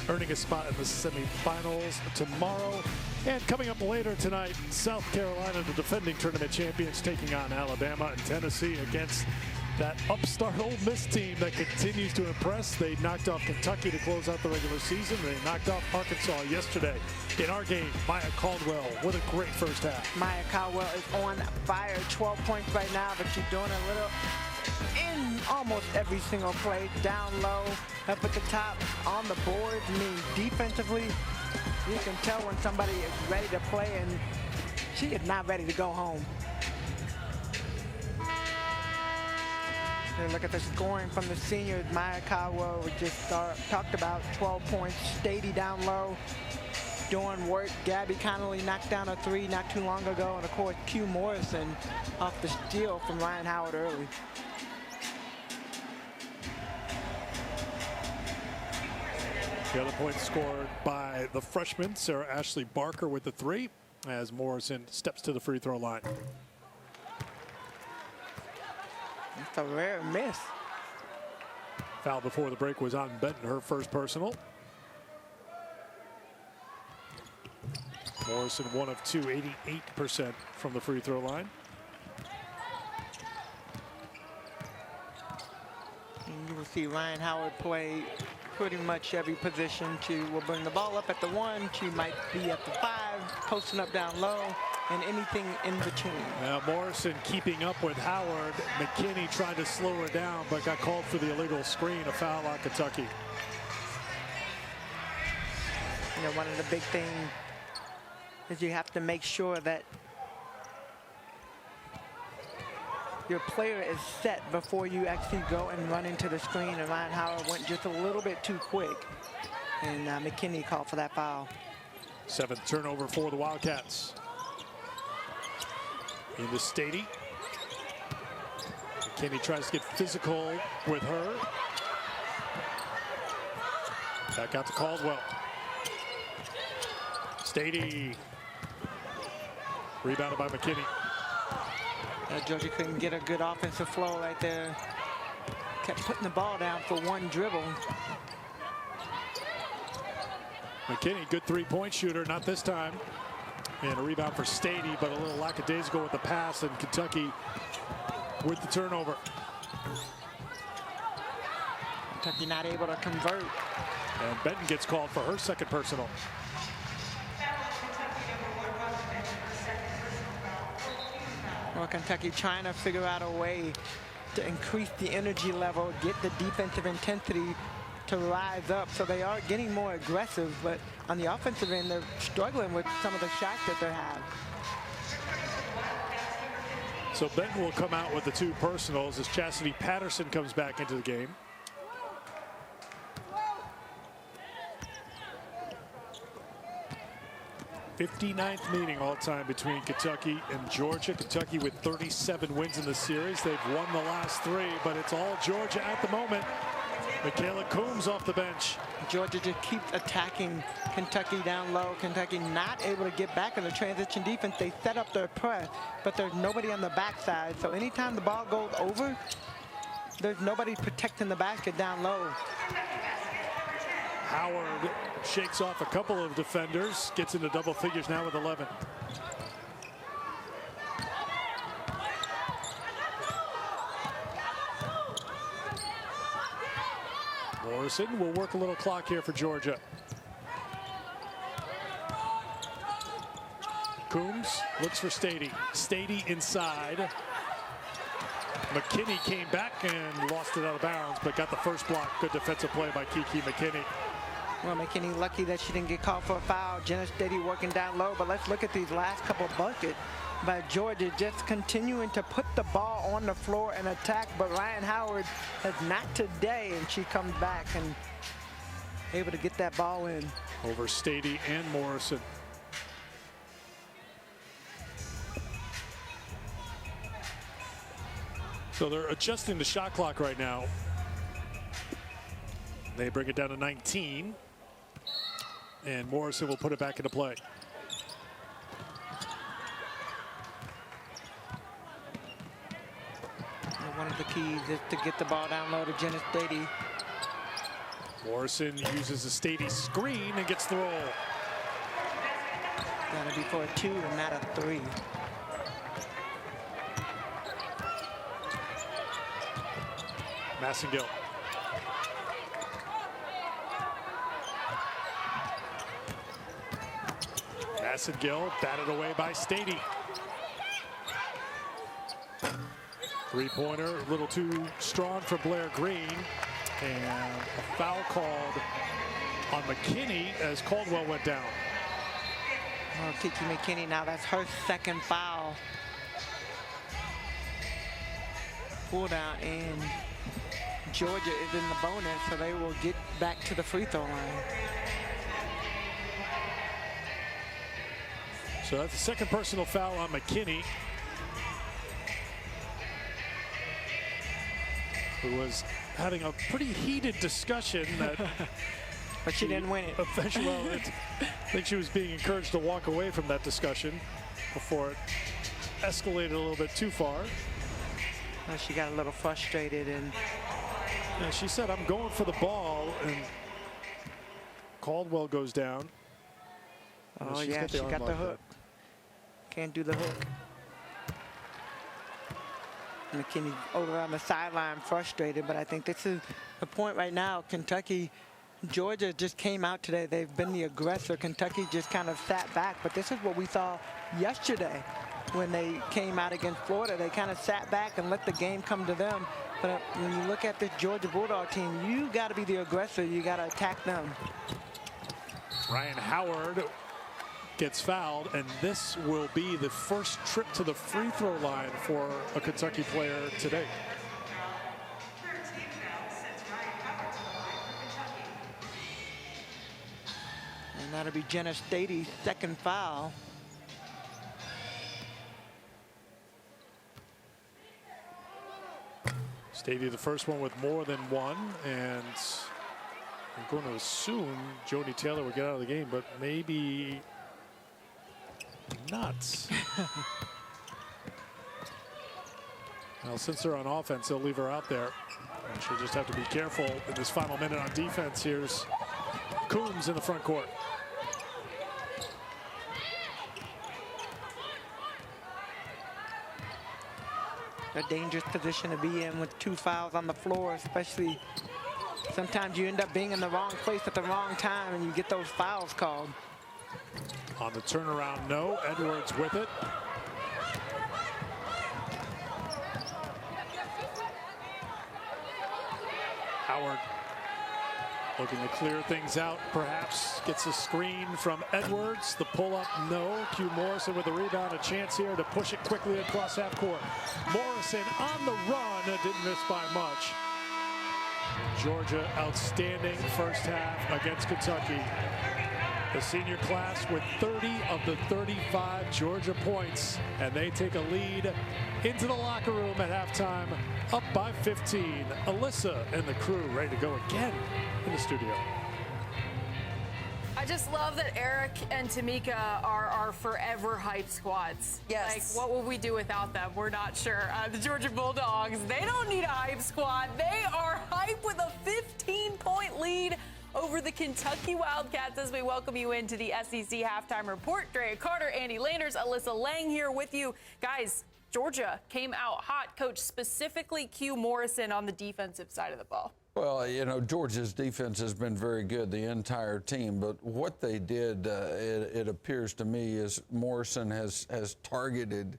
earning a spot in the semifinals tomorrow. And coming up later tonight, South Carolina, the defending tournament champions, taking on Alabama and Tennessee against that upstart Ole Miss team that continues to impress. They knocked off Kentucky to close out the regular season. They knocked off Arkansas yesterday. In our game, Maya Caldwell with a great first half. Maya Caldwell is on fire, 12 points right now, but she's doing a little in almost every single play. Down low, up at the top, on the board. I mean, defensively, you can tell when somebody is ready to play, and she is not ready to go home. And look at the scoring from the seniors. Maya Caldwell, we just talked about, 12 points. Stady down low, doing work. Gabby Connolly knocked down a 3 not too long ago. And of course, Q Morrison off the steal from Ryan Howard early. The other point scored by the freshman, Sarah Ashley Barker, with the 3, as Morrison steps to the free throw line. That's a rare miss. Foul before the break was on Benton, her first personal. Morrison 1 of 2, 88% from the free throw line. And you will see Ryan Howard play pretty much every position. She will bring the ball up at the 1. She might be at the 5, posting up down low, and anything in between. Now Morrison keeping up with Howard. McKinney tried to slow her down, but got called for the illegal screen, a foul on Kentucky. You know, one of the big things is you have to make sure that your player is set before you actually go and run into the screen. And Ryan Howard went just a little bit too quick, and McKinney called for that foul. 7th turnover for the Wildcats. Into Stady. McKinney tries to get physical with her. Back out to Caldwell. Stady. Rebounded by McKinney. Georgia couldn't get a good offensive flow right there. Kept putting the ball down for one dribble. McKinney, good three-point shooter, not this time. And a rebound for Stady, but a little lackadaisical with the pass, and Kentucky with the turnover. Kentucky not able to convert. And Benton gets called for her second personal. Well, Kentucky trying to figure out a way to increase the energy level, get the defensive intensity to rise up, so they are getting more aggressive, but on the offensive end, they're struggling with some of the shots that they have. So Benton will come out with the 2 personals as Chastity Patterson comes back into the game. '59th meeting all time between Kentucky and Georgia. Kentucky with 37 wins in the series. They've won the last 3, but it's all Georgia at the moment. Michaela Coombs off the bench. Georgia just keeps attacking Kentucky down low. Kentucky not able to get back in the transition defense. They set up their press, but there's nobody on the backside. So anytime the ball goes over there's nobody protecting the basket down low. Howard shakes off a couple of defenders, gets into double figures now with 11. Morrison will work a little clock here for Georgia. Coombs looks for Stady. Stady inside. McKinney came back and lost it out of bounds, but got the first block. Good defensive play by Kiki McKinney. Well, McKinney lucky that she didn't get called for a foul. Jenna Stady working down low, but let's look at these last couple buckets by Georgia, just continuing to put the ball on the floor and attack, but Ryan Howard has not today, and she comes back and able to get that ball in. Over Stady and Morrison. So they're adjusting the shot clock right now. They bring it down to 19. And Morrison will put it back into play. And one of the keys is to get the ball down low to Jenna Stady. Morrison uses a Stady screen and gets the roll. Gotta be for a 2 and not a 3. Massengill. Massengill batted away by Stady. Three-pointer, a little too strong for Blair Green. And a foul called on McKinney as Caldwell went down. Oh, Kiki McKinney, now that's her second foul. Pull down, and Georgia is in the bonus, so they will get back to the free throw line. So that's the second personal foul on McKinney, who was having a pretty heated discussion that but she didn't win it. Eventually, well, I think she was being encouraged to walk away from that discussion before it escalated a little bit too far. Well, she got a little frustrated, and she said, "I'm going for the ball," and Caldwell goes down. Oh yeah, she got the hook. Can't do the hook. McKinney over on the sideline, frustrated, but I think this is the point right now. Kentucky, Georgia just came out today. They've been the aggressor. Kentucky just kind of sat back, but this is what we saw yesterday when they came out against Florida. They kind of sat back and let the game come to them. But when you look at this Georgia Bulldog team, you got to be the aggressor. You got to attack them. Ryan Howard gets fouled, and this will be the first trip to the free throw line for a Kentucky player today. And that'll be Jenna Stady's second foul. Stady the first one with more than one, and I'm going to assume Joni Taylor would get out of the game, but maybe not. Well, since they're on offense, they'll leave her out there. And she'll just have to be careful in this final minute on defense. Here's Coombs in the front court. A dangerous position to be in with 2 fouls on the floor, especially sometimes you end up being in the wrong place at the wrong time and you get those fouls called. On the turnaround, no. Edwards with it. Howard looking to clear things out, perhaps. Gets a screen from Edwards. The pull-up, no. Q Morrison with the rebound. A chance here to push it quickly across half court. Morrison on the run. Didn't miss by much. Georgia, outstanding first half against Kentucky. The senior class with 30 of the 35 Georgia points, and they take a lead into the locker room at halftime, up by 15. Alyssa and the crew ready to go again in the studio. I I just love that Eric and Tamika are our forever hype squads. Yes. Like, what would we do without them? We're not sure. The Georgia Bulldogs, they don't need a hype squad. They are hype with a 15-point lead over the Kentucky Wildcats as we welcome you into the SEC Halftime Report. Drea Carter, Andy Landers, Alyssa Lang here with you. Guys, Georgia came out hot. Coach, specifically Q Morrison on the defensive side of the ball. Well, you know, Georgia's defense has been very good, the entire team. But what they did, it appears to me, is Morrison has targeted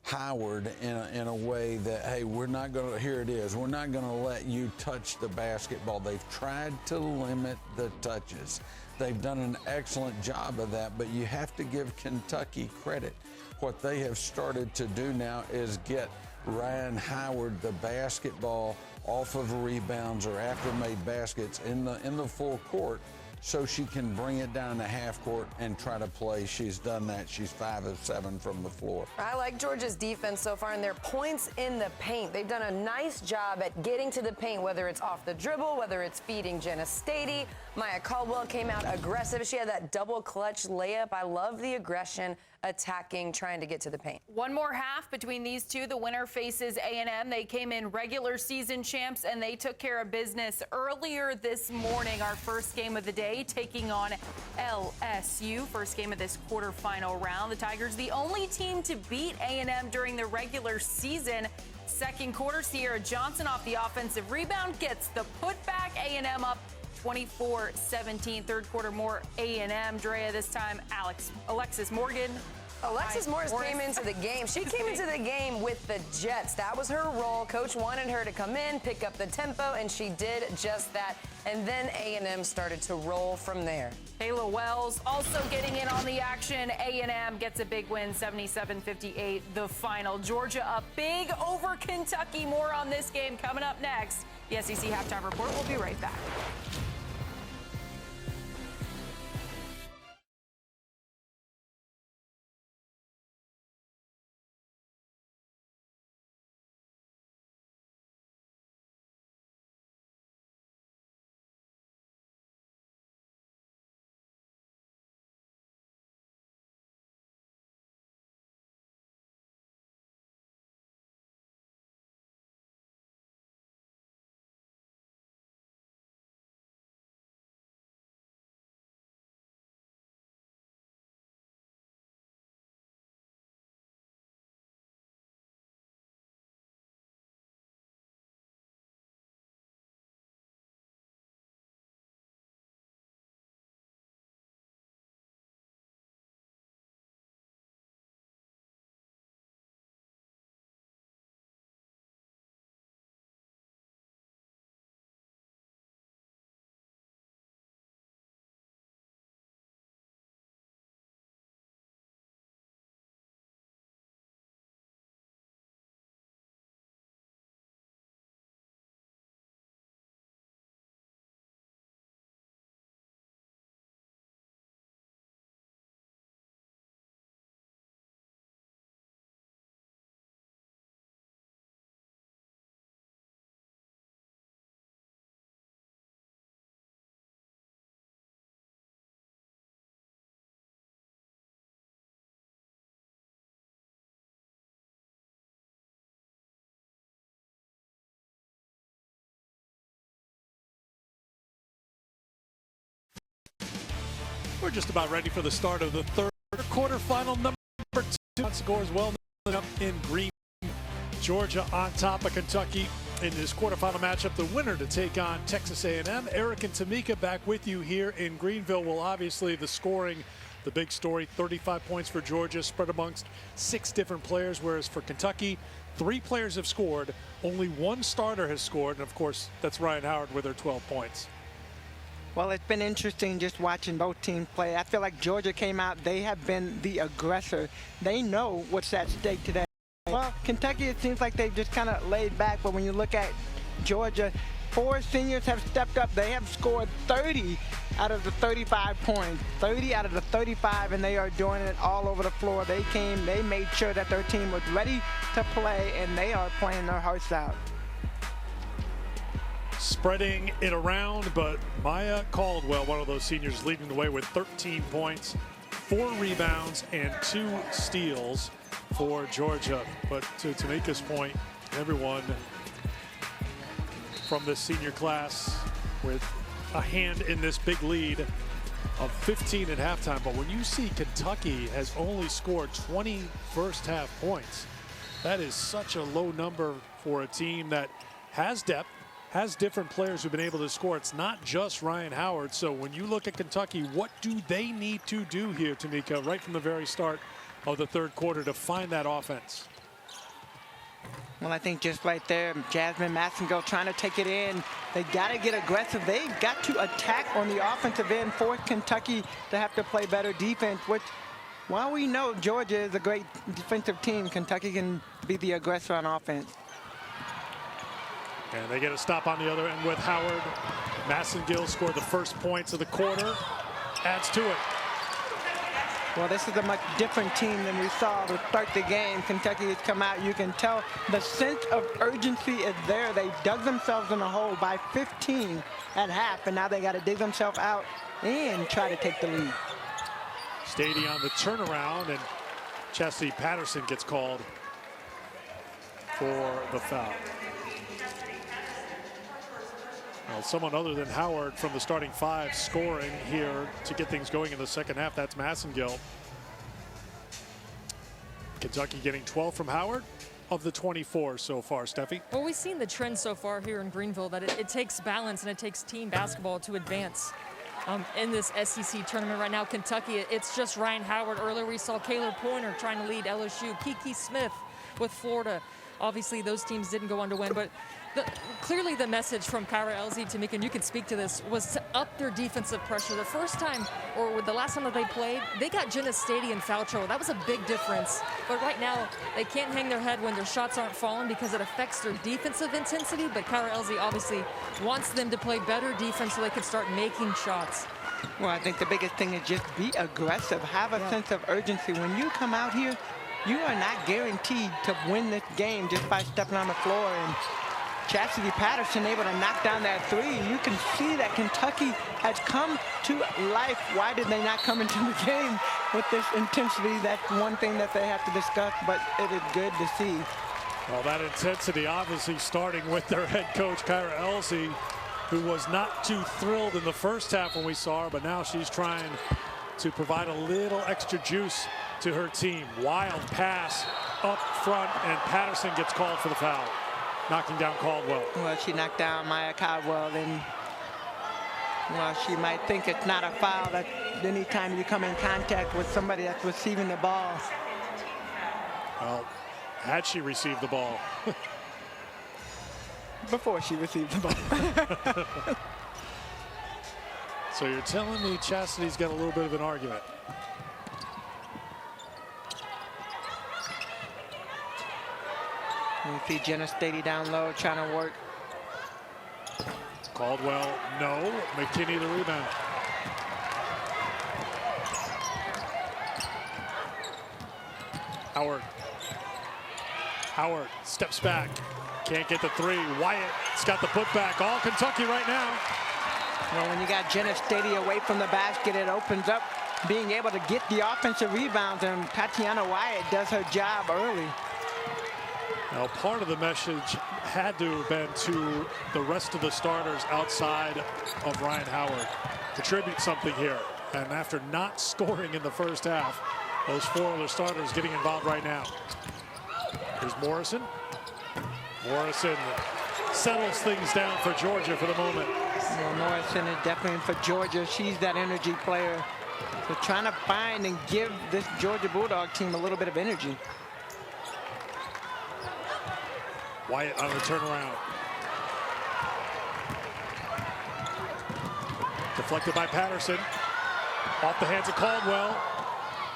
Howard in a way that, hey, we're not going to, here it is, we're not going to let you touch the basketball. They've tried to limit the touches. They've done an excellent job of that, but you have to give Kentucky credit. What they have started to do now is get Ryan Howard the basketball off of rebounds or after made baskets in the full court, so she can bring it down to half court and try to play. She's done that. She's 5 of 7 from the floor. I like Georgia's defense so far, and their points in the paint. They've done a nice job at getting to the paint, whether it's off the dribble, whether it's feeding Jenna Stady. Maya Caldwell came out aggressive. She had that double clutch layup. I love the aggression, attacking, trying to get to the paint. One more half between these two. The winner faces A&M. They came in regular season champs, and they took care of business earlier this morning. Our first game of the day, taking on LSU. First game of this quarterfinal round. The Tigers, the only team to beat A&M during the regular season. Second quarter, Sierra Johnson off the offensive rebound gets the putback. A&M up 24-17. Third quarter, more A&M. Drea this time, Alexis Morgan. Alexis Morris came into the game. She came into the game with the Jets. That was her role. Coach wanted her to come in, pick up the tempo, and she did just that. And then A&M started to roll from there. Kayla Wells also getting in on the action. A&M gets a big win, 77-58, the final. Georgia up big over Kentucky. More on this game coming up next. The SEC Halftime Report. We'll be right back. We're just about ready for the start of the third quarterfinal number 2. Scores well up in green. Georgia on top of Kentucky in this quarterfinal matchup. The winner to take on Texas A&M. Eric and Tamika back with you here in Greenville. Well, obviously the scoring, the big story, 35 points for Georgia spread amongst 6 different players, whereas for Kentucky, 3 players have scored. Only 1 starter has scored, and of course, that's Ryan Howard with her 12 points. Well, it's been interesting just watching both teams play. I feel like Georgia came out. They have been the aggressor. They know what's at stake today. Well, Kentucky, it seems like they've just kind of laid back. But when you look at Georgia, 4 seniors have stepped up. They have scored 30 out of the 35 points. 30 out of the 35, and they are doing it all over the floor. They came, they made sure that their team was ready to play, and they are playing their hearts out. spreading it around, but Maya Caldwell, one of those seniors, leading the way with 13 points, 4 rebounds, and 2 steals for Georgia. But to Tamika's point, everyone from this senior class with a hand in this big lead of 15 at halftime. But when you see Kentucky has only scored 20 first half points, that is such a low number for a team that has depth, has different players who've been able to score. It's not just Ryan Howard. So when you look at Kentucky, what do they need to do here, Tamika, right from the very start of the third quarter to find that offense? Well, I think just right there, Jasmine Massengill trying to take it in. They got to get aggressive. They got to attack on the offensive end, force Kentucky to have to play better defense, which, while we know Georgia is a great defensive team, Kentucky can be the aggressor on offense. And they get a stop on the other end with Howard. Massengill scored the first points of the quarter, adds to it. Well, this is a much different team than we saw to start the game. Kentucky has come out. You can tell the sense of urgency is there. They dug themselves in a hole by 15 at half, and now they got to dig themselves out and try to take the lead. Stady on the turnaround, and Chastity Patterson gets called for the foul. Well, someone other than Howard from the starting 5 scoring here to get things going in the second half. That's Massengill. Kentucky getting 12 from Howard of the 24 so far. Steffi? Well, we've seen the trend so far here in Greenville that it takes balance and it takes team basketball to advance in this SEC tournament right now. Kentucky, it's just Ryan Howard. Earlier we saw Caleb Pointer trying to lead LSU. Kiki Smith with Florida. Obviously, those teams didn't go on to win, but clearly the message from Kyra Elzy, Tamika, and you can speak to this, was to up their defensive pressure. The first time, or the last time that they played, they got Jenna Stady in foul trouble. That was a big difference. But right now, they can't hang their head when their shots aren't falling because it affects their defensive intensity. But Kyra Elzy obviously wants them to play better defense so they can start making shots. Well, I think the biggest thing is just be aggressive. Have a sense of urgency. When you come out here, you are not guaranteed to win this game just by stepping on the floor. And Chastity Patterson able to knock down that 3. You can see that Kentucky has come to life. Why did they not come into the game with this intensity? That's one thing that they have to discuss, but it is good to see. Well, that intensity obviously starting with their head coach, Kyra Elzy, who was not too thrilled in the first half when we saw her, but now she's trying to provide a little extra juice to her team. Wild pass up front, and Patterson gets called for the foul, knocking down Caldwell. Well, she knocked down Maya Caldwell, and well, she might think it's not a foul that anytime you come in contact with somebody that's receiving the ball. Well, had she received the ball. Before she received the ball. So you're telling me Chastity's got a little bit of an argument? You see Jenna Stady down low trying to work. Caldwell, no. McKinney the rebound. Howard steps back. Can't get the 3. Wyatt's got the putback. All Kentucky right now. Well, when you got Jenna Stady away from the basket, it opens up being able to get the offensive rebounds, and Tatiana Wyatt does her job early. Now, part of the message had to have been to the rest of the starters outside of Ryan Howard. Contribute something here. And after not scoring in the first half, those 4 other starters getting involved right now. Here's Morrison. Morrison settles things down for Georgia for the moment. Well, Morrison is definitely for Georgia. She's that energy player. So trying to find and give this Georgia Bulldog team a little bit of energy. Wyatt on the turnaround. Deflected by Patterson. Off the hands of Caldwell.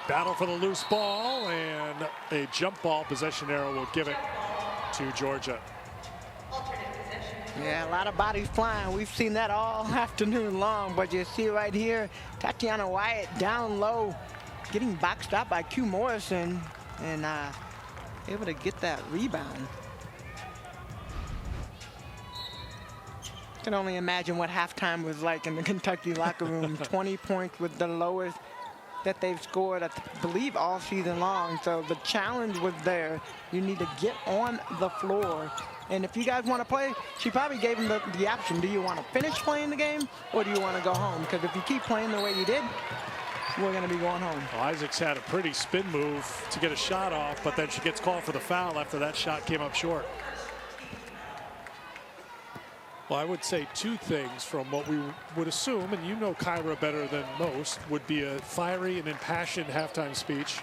Battle for the loose ball, and a jump ball. Possession arrow will give it to Georgia. Yeah, a lot of bodies flying. We've seen that all afternoon long, but you see right here, Tatiana Wyatt down low, getting boxed out by Q Morrison, and able to get that rebound. can only imagine what halftime was like in the Kentucky locker room. 20 points was the lowest that they've scored, I believe, all season long. So the challenge was there. You need to get on the floor. And if you guys want to play, she probably gave them the option. Do you want to finish playing the game, or do you want to go home? Because if you keep playing the way you did, we're going to be going home. Well, Isaacs had a pretty spin move to get a shot off, but then she gets called for the foul after that shot came up short. Well, I would say two things from what we would assume, and you know Kyra better than most, would be a fiery and impassioned halftime speech.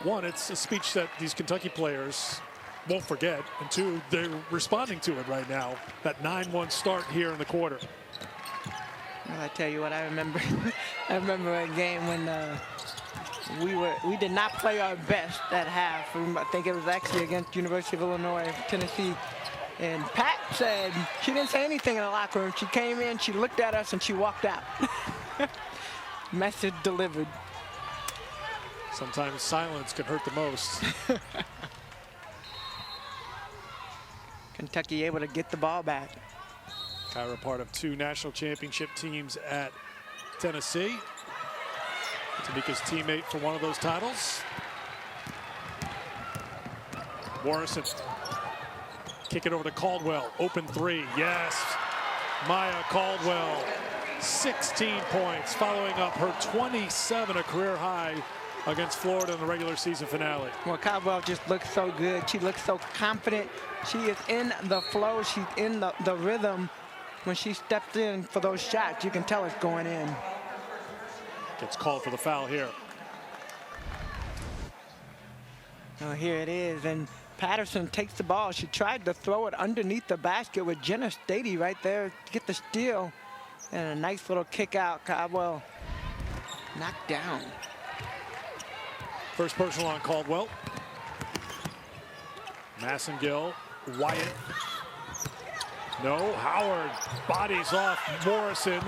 One, it's a speech that these Kentucky players won't forget, and two, they're responding to it right now. That 9-1 start here in the quarter. Well, I tell you what, I remember I remember a game when we did not play our best at half. I think it was actually against University of Illinois, Tennessee. And Pat said she didn't say anything in the locker room. She came in, she looked at us, and she walked out. Message delivered. Sometimes silence can hurt the most. Kentucky able to get the ball back. Kyra, part of 2 national championship teams at Tennessee. Tamika's teammate for one of those titles. Morrison. Kick it over to Caldwell. Open 3. Yes. Maya Caldwell. 16 points, following up her 27, a career high against Florida in the regular season finale. Well, Caldwell just looks so good. She looks so confident. She is in the flow. She's in the rhythm. When she steps in for those shots, you can tell it's going in. Gets called for the foul here. Oh, here it is. And Patterson takes the ball. She tried to throw it underneath the basket with Jenna Stady right there to get the steal. And a nice little kick out. Caldwell knocked down. First personal on Caldwell. Massengill, Wyatt. No, Howard bodies off Morrison.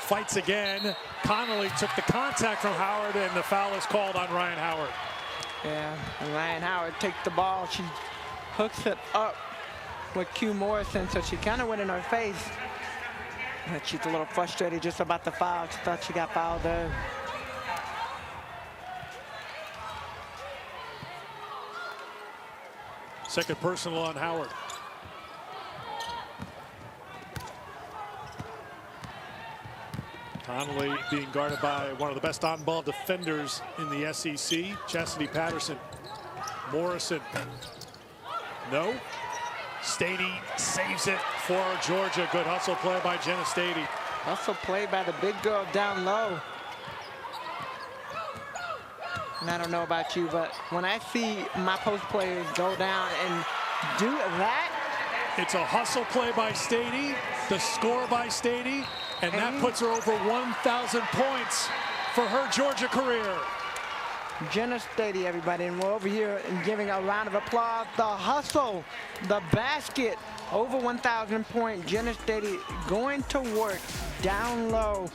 Fights again. Connolly took the contact from Howard, and the foul is called on Ryan Howard. Yeah, and Ryan Howard takes the ball. She hooks it up with Q Morrison, so she kind of went in her face. But she's a little frustrated just about the foul. She thought she got fouled there. Second personal on Howard. Connolly being guarded by one of the best on-ball defenders in the SEC, Chastity Patterson. Morrison. No. Stady saves it for Georgia. Good hustle play by Jenna Stady. Hustle play by the big girl down low. And I don't know about you, but when I see my post players go down and do that. It's a hustle play by Stady, the score by Stady, and that puts her over 1,000 points for her Georgia career. Jenna Stady, everybody, and we're over here and giving a round of applause. The hustle, the basket, over 1,000 points. Jenna Stady going to work down low.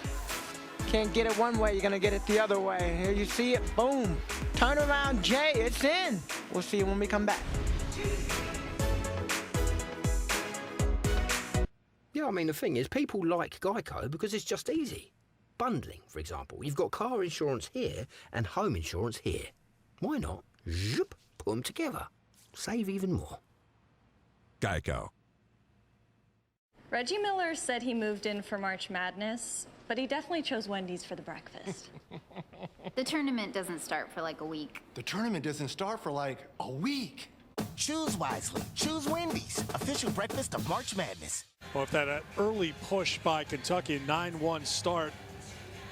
Can't get it one way, you're gonna get it the other way. Here you see it, boom. Turn around, Jay, it's in. We'll see you when we come back. Yeah, I mean, the thing is, people like Geico because it's just easy. Bundling, for example. You've got car insurance here and home insurance here. Why not? Zhup, put them together. Save even more. Geico. Reggie Miller said he moved in for March Madness, but he definitely chose Wendy's for the breakfast. The tournament doesn't start for like a week. The tournament doesn't start for like a week. Choose wisely. Choose Wendy's, official breakfast of March Madness. Well, if that early push by Kentucky, 9-1 start,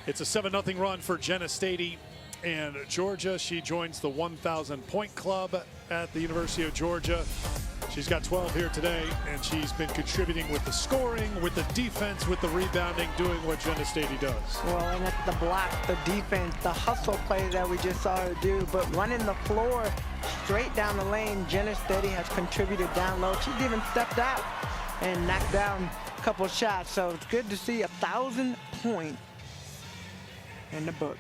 it's a 7-0 run for Jenna Stady and Georgia. She joins the 1,000-point club at the University of Georgia. She's got 12 here today, and she's been contributing with the scoring, with the defense, with the rebounding, doing what Jenna Stady does. Well, and it's the block, the defense, the hustle play that we just saw her do, but running the floor straight down the lane, Jenna Stady has contributed down low. She's even stepped out and knocked down a couple shots, so it's good to see 1,000 points in the book.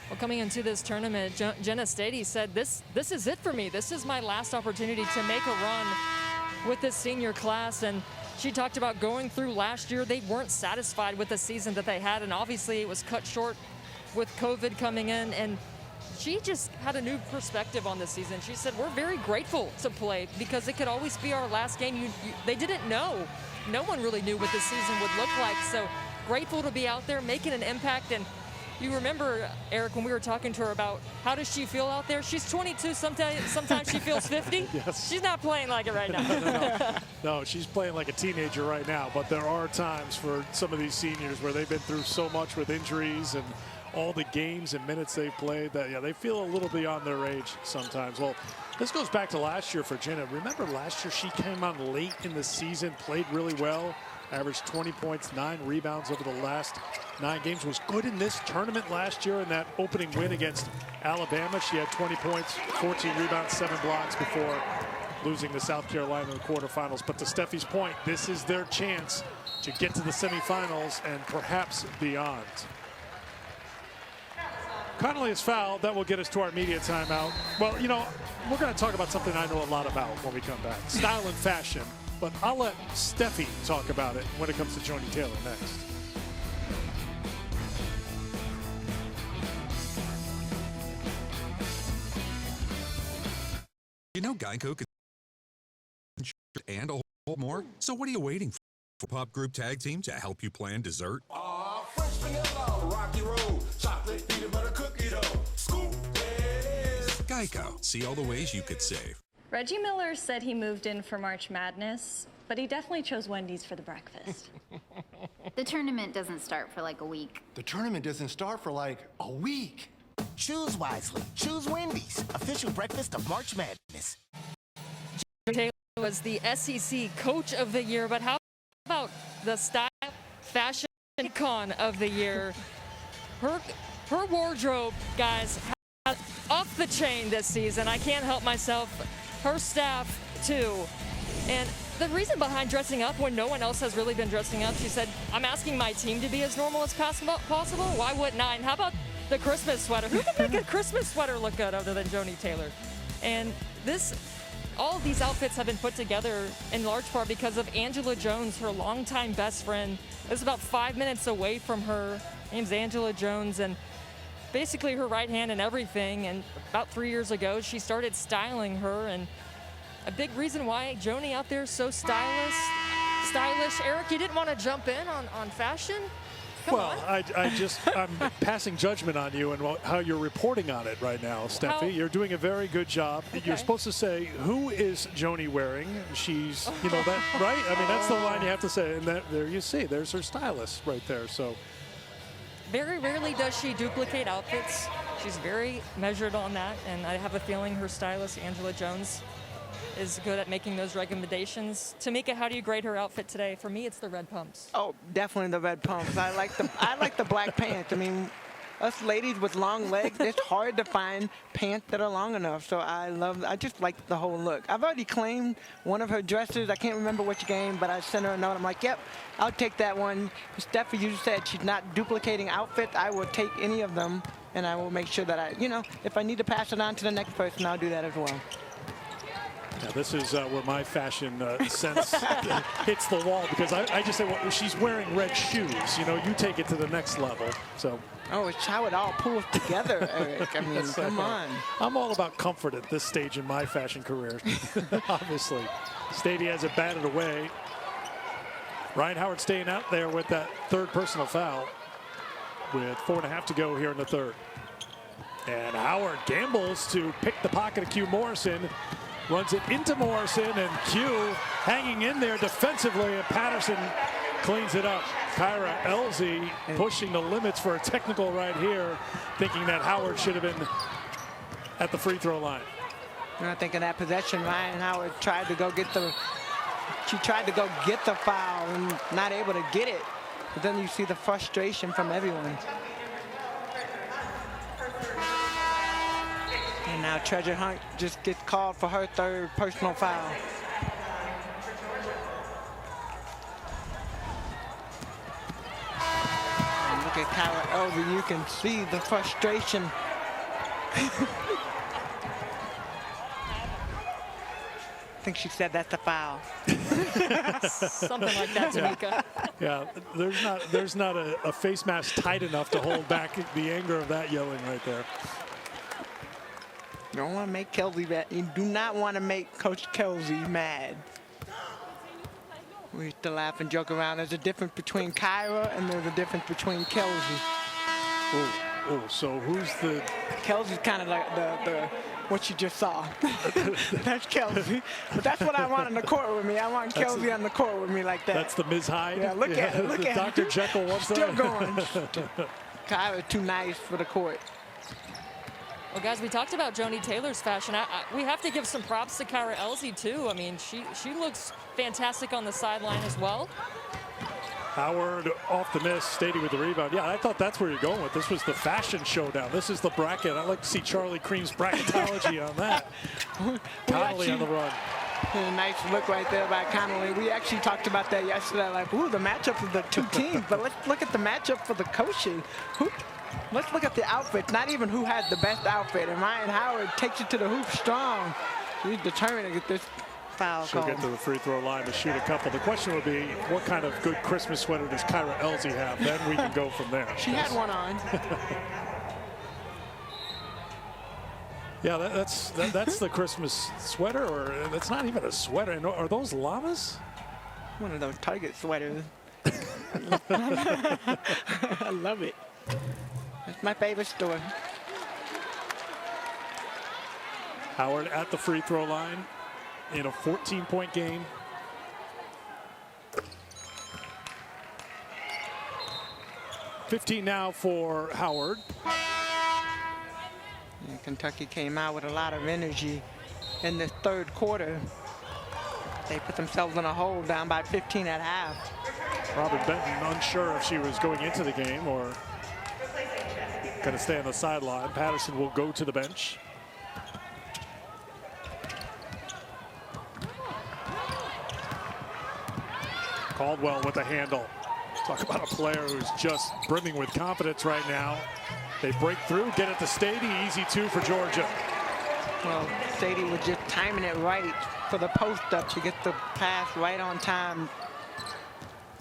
Well, coming into this tournament, Jenna Stady said, this is it for me. This is my last opportunity to make a run with this senior class. And she talked about going through last year. They weren't satisfied with the season that they had, and obviously it was cut short with COVID coming in, and she just had a new perspective on the season. She said, we're very grateful to play because it could always be our last game. They didn't know. No one really knew what this season would look like, so grateful to be out there making an impact. And you remember, Eric, when we were talking to her about how does she feel out there? She's 22. Sometimes she feels 50. Yes. She's not playing like it right now. No, she's playing like a teenager right now. But there are times for some of these seniors where they've been through so much with injuries and all the games and minutes they've played that, yeah, they feel a little beyond their age sometimes. Well, this goes back to last year for Jenna. Remember last year she came on late in the season, played really well, averaged 20 points, 9 rebounds over the last 9 games. Was good in this tournament last year in that opening win against Alabama. She had 20 points, 14 rebounds, 7 blocks before losing to South Carolina in the quarterfinals. But to Steffi's point, this is their chance to get to the semifinals and perhaps beyond. Connolly is fouled. That will get us to our media timeout. Well, you know, we're going to talk about something I know a lot about when we come back. Style and fashion. But I'll let Steffi talk about it when it comes to Joni Taylor next. You know Geico can and a whole more. So what are you waiting for? Pop group tag team to help you plan dessert? Fresh vanilla, rocky road, chocolate peanut butter cookie dough, scoop this. Geico. See all the ways you could save. Reggie Miller said he moved in for March Madness, but he definitely chose Wendy's for the breakfast. The tournament doesn't start for like a week. The tournament doesn't start for like a week. Choose wisely. Choose Wendy's, official breakfast of March Madness. Taylor was the SEC Coach of the Year, but how about the Style Fashion Icon of the Year? Her wardrobe, guys, off the chain this season. I can't help myself. Her staff, too. And the reason behind dressing up when no one else has really been dressing up, she said, I'm asking my team to be as normal as possible. Why wouldn't I? And how about the Christmas sweater? Who can make a Christmas sweater look good other than Joni Taylor? And all of these outfits have been put together in large part because of Angela Jones, her longtime best friend. Is about 5 minutes away from her. Her name's Angela Jones, and basically her right hand in everything. And about 3 years ago, she started styling her, and a big reason why Joni out there is so stylish. Eric, you didn't want to jump in on fashion? Come on. I'm passing judgment on you and how you're reporting on it right now, Steffi. You're doing a very good job. Okay. You're supposed to say, who is Joni wearing? She's, you know, that, right? I mean, that's the line you have to say. And there you see, there's her stylist right there. So very rarely does she duplicate outfits. She's very measured on that. And I have a feeling her stylist, Angela Jones, is good at making those recommendations. Tamika, how do you grade her outfit today? For me, it's the red pumps. Oh, definitely the red pumps. I like the black pants. I mean, us ladies with long legs, it's hard to find pants that are long enough. So I just like the whole look. I've already claimed one of her dresses. I can't remember which game, but I sent her a note. I'm like, yep, I'll take that one. Steffi, you said she's not duplicating outfits. I will take any of them, and I will make sure that if I need to pass it on to the next person, I'll do that as well. Now, this is where my fashion sense hits the wall, because I just say, well, she's wearing red shoes. You know, you take it to the next level. So. Oh, it's how it all pulls together, Eric. I mean, come on. I'm all about comfort at this stage in my fashion career, obviously. Stady has it batted away. Ryan Howard staying out there with that third personal foul with 4.5 to go here in the third. And Howard gambles to pick the pocket of Q Morrison. Runs it into Morrison, and Q hanging in there defensively, and Patterson cleans it up. Kyra Elzy pushing the limits for a technical right here, thinking that Howard should have been at the free throw line. And I think in that possession, Ryan Howard tried to go get the foul and not able to get it. But then you see the frustration from everyone. And now Treasure Hunt just gets called for her third personal foul. And look at Kyra Elby. You can see the frustration. think she said that's a foul. Something like that, Tamika. Yeah, there's not a face mask tight enough to hold back the anger of that yelling right there. You don't want to make Kelsey mad. You do not want to make Coach Kelsey mad. We used to laugh and joke around. There's a difference between Kyra and there's a difference between Kelsey. Oh, so who's the... Kelsey's kind of like the what you just saw. That's Kelsey. But that's what I want on the court with me. I want Kelsey on the court with me like that. That's the Ms. Hyde? Yeah, look at it. Look at it. Dr. Jekyll wants Still going. Kyra's too nice for the court. Well, guys, we talked about Joni Taylor's fashion. We have to give some props to Kyra Elsie, too. I mean, she looks fantastic on the sideline as well. Howard off the miss, Stady with the rebound. Yeah, I thought that's where you're going with. This was the fashion showdown. This is the bracket. I'd like to see Charlie Cream's bracketology on that. Connolly on the run. A nice look right there by Connolly. We actually talked about that yesterday, like, ooh, the matchup of the two teams. But let's look at the matchup for the coaches. Let's look at the outfits, not even who had the best outfit. And Ryan Howard takes it to the hoop strong. He's determined to get this foul She'll called. get to the free throw line to shoot a couple. The question would be, what kind of good Christmas sweater does Kyra Elsie have? Then we can go from there. She had one on. Yeah, that's the Christmas sweater, or it's not even a sweater. Are those llamas? One of those Target sweaters. I love it. It's my favorite store. Howard at the free throw line in a 14-point game. $15 now for Howard. And Kentucky came out with a lot of energy in this third quarter. They put themselves in a hole down by 15 at half. Robin Benton unsure if she was going into the game or going to stay on the sideline. Patterson will go to the bench. Caldwell with the handle. Talk about a player who's just brimming with confidence right now. They break through, get it to Stady. Easy two for Georgia. Well, Stady was just timing it right for the post up to get the pass right on time.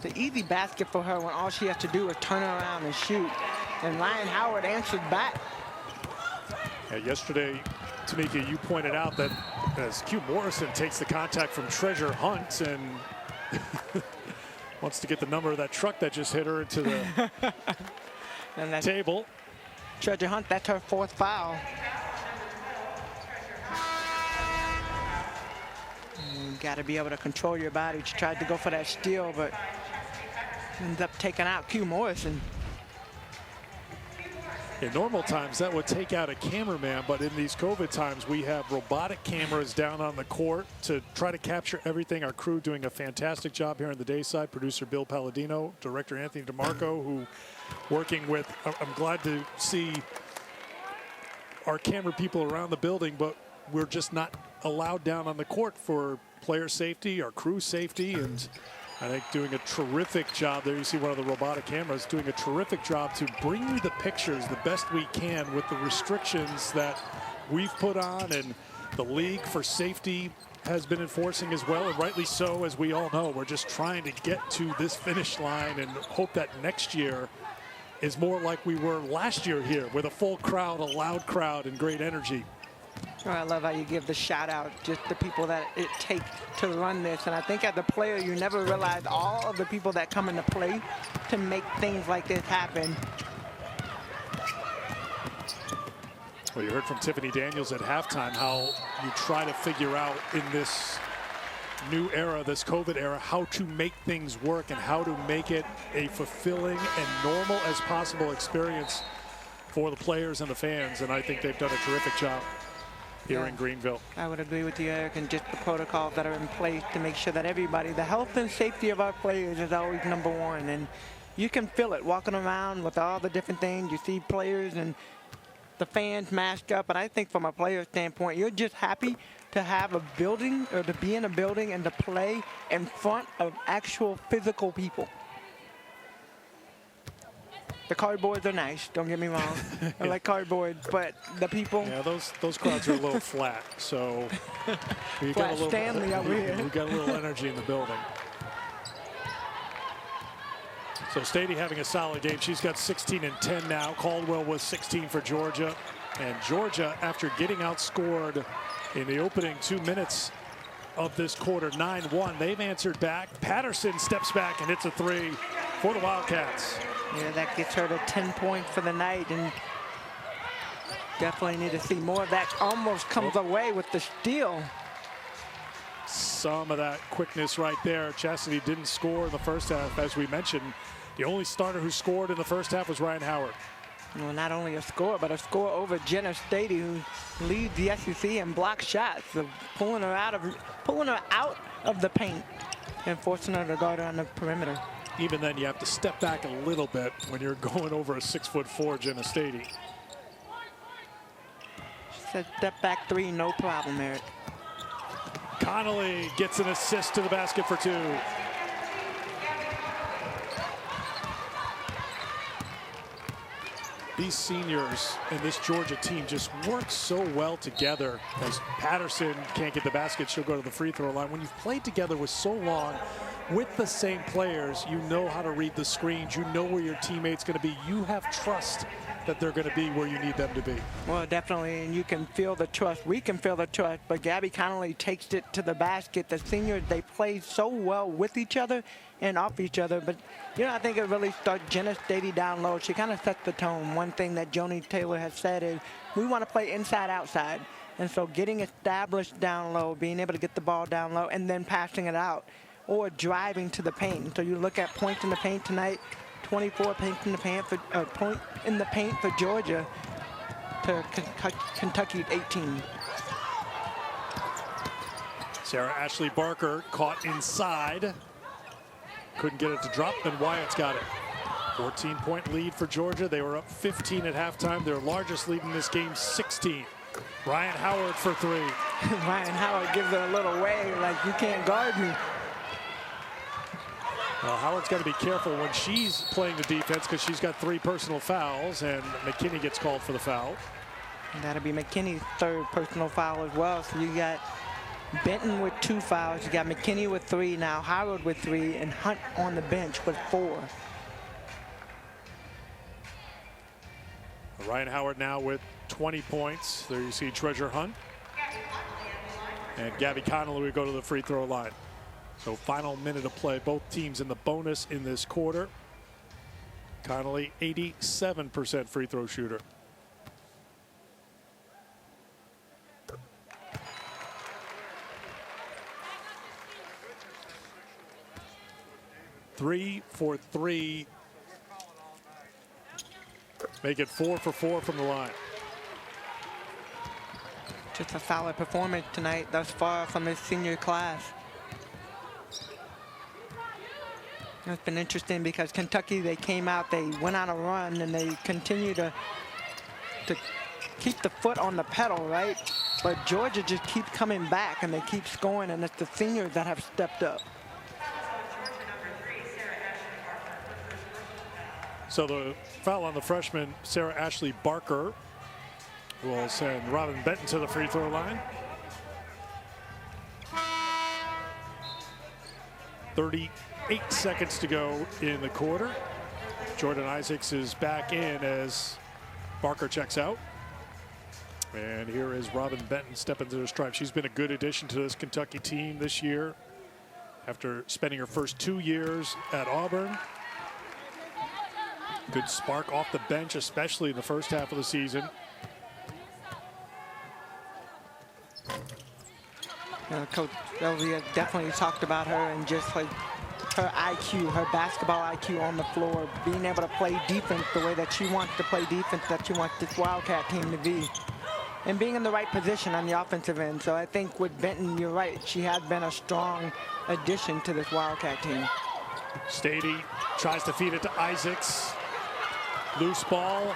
The easy basket for her when all she has to do is turn around and shoot. And Ryan Howard answered back. Yeah, yesterday, Tamika, you pointed out that as Q Morrison takes the contact from Treasure Hunt and wants to get the number of that truck that just hit her into the and table. Treasure Hunt, that's her fourth foul. You got to be able to control your body. She tried to go for that steal, but ends up taking out Q Morrison. In normal times, that would take out a cameraman, but in these COVID times, we have robotic cameras down on the court to try to capture everything. Our crew doing a fantastic job here on the day side. Producer Bill Palladino, director Anthony DeMarco, who working with, I'm glad to see our camera people around the building, but we're just not allowed down on the court for player safety, our crew safety, and I think doing a terrific job there. You see one of the robotic cameras doing a terrific job to bring you the pictures the best we can with the restrictions that we've put on, and the league for safety has been enforcing as well, and rightly so. As we all know, we're just trying to get to this finish line and hope that next year is more like we were last year here, with a full crowd, a loud crowd, and great energy. Oh, I love how you give the shout out, just the people that it takes to run this. And I think as a player, you never realize all of the people that come into play to make things like this happen. Well, you heard from Tiffany Daniels at halftime how you try to figure out in this new era, this COVID era, how to make things work and how to make it a fulfilling and normal as possible experience for the players and the fans. And I think they've done a terrific job here in Greenville. I would agree with you, Eric, and just the protocols that are in place to make sure that everybody, the health and safety of our players is always number one. And you can feel it walking around with all the different things. You see players and the fans masked up. And I think from a player standpoint, you're just happy to have a building, or to be in a building and to play in front of actual physical people. The cardboards are nice, don't get me wrong. I like cardboard, but the people. Yeah, those crowds are a little flat, so you got a little, Stanley over here. You got a little energy in the building. So Stady having a solid game. She's got 16 and 10 now. Caldwell with 16 for Georgia. And Georgia, after getting outscored in the opening 2 minutes of this quarter, 9-1, they've answered back. Patterson steps back and hits a three for the Wildcats. Yeah, that gets her to 10 points for the night, and definitely need to see more of that. Almost comes away with the steal. Some of that quickness right there. Chastity didn't score in the first half, as we mentioned. The only starter who scored in the first half was Ryan Howard. Well, not only a score, but a score over Jenna Stady, who leads the SEC in block shots, so pulling her out of the paint and forcing her to guard her on the perimeter. Even then, you have to step back a little bit when you're going over a 6'4" Jenna Stady. Said step back three, no problem, Eric. Connolly gets an assist to the basket for two. These seniors and this Georgia team just work so well together. As Patterson can't get the basket, she'll go to the free throw line. When you've played together with so long with the same players, you know how to read the screens. You know where your teammate's going to be. You have trust that they're going to be where you need them to be. Well, definitely, and you can feel the trust. We can feel the trust, but Gabby Connolly takes it to the basket. The seniors, they play so well with each other and off each other, but you know, I think it really starts Jenna Stady down low. She kind of sets the tone. One thing that Joni Taylor has said is we want to play inside outside, and so getting established down low, being able to get the ball down low and then passing it out or driving to the paint. So you look at points in the paint tonight, 24 points in the paint for point in the paint for Georgia to Kentucky 18. Sarah Ashley Barker caught inside. Couldn't get it to drop, then Wyatt's got it. 14-point lead for Georgia. They were up 15 at halftime. Their largest lead in this game, 16. Ryan Howard for three. Ryan Howard gives it a little wave, like you can't guard me. Well, Howard's got to be careful when she's playing the defense because she's got 3 personal fouls, and McKinney gets called for the foul. And that'll be McKinney's 3rd personal foul as well. So you got Benton with 2 fouls. You got McKinney with 3, now Howard with 3, and Hunt on the bench with 4. Ryan Howard now with 20 points. There you see Treasure Hunt. And Gabby Connolly will go to the free throw line. So final minute of play. Both teams in the bonus in this quarter. Connolly, 87% free throw shooter. Three for 3. Make it 4 for 4 from the line. Just a solid performance tonight thus far from this senior class. It's been interesting because Kentucky, they came out, they went on a run, and they continue to keep the foot on the pedal, right? But Georgia just keeps coming back, and they keep scoring, and it's the seniors that have stepped up. So the foul on the freshman, Sarah Ashley Barker, will send Robin Benton to the free throw line. 38 seconds to go in the quarter. Jordan Isaacs is back in as Barker checks out. And here is Robin Benton stepping to the stripe. She's been a good addition to this Kentucky team this year after spending her first 2 years at Auburn. Good spark off the bench, especially in the first half of the season. Coach Elvia definitely talked about her and just like her IQ, her basketball IQ on the floor, being able to play defense the way that she wants to play defense, that she wants this Wildcat team to be, and being in the right position on the offensive end. So I think with Benton, you're right, she has been a strong addition to this Wildcat team. Stady tries to feed it to Isaacs. Loose ball.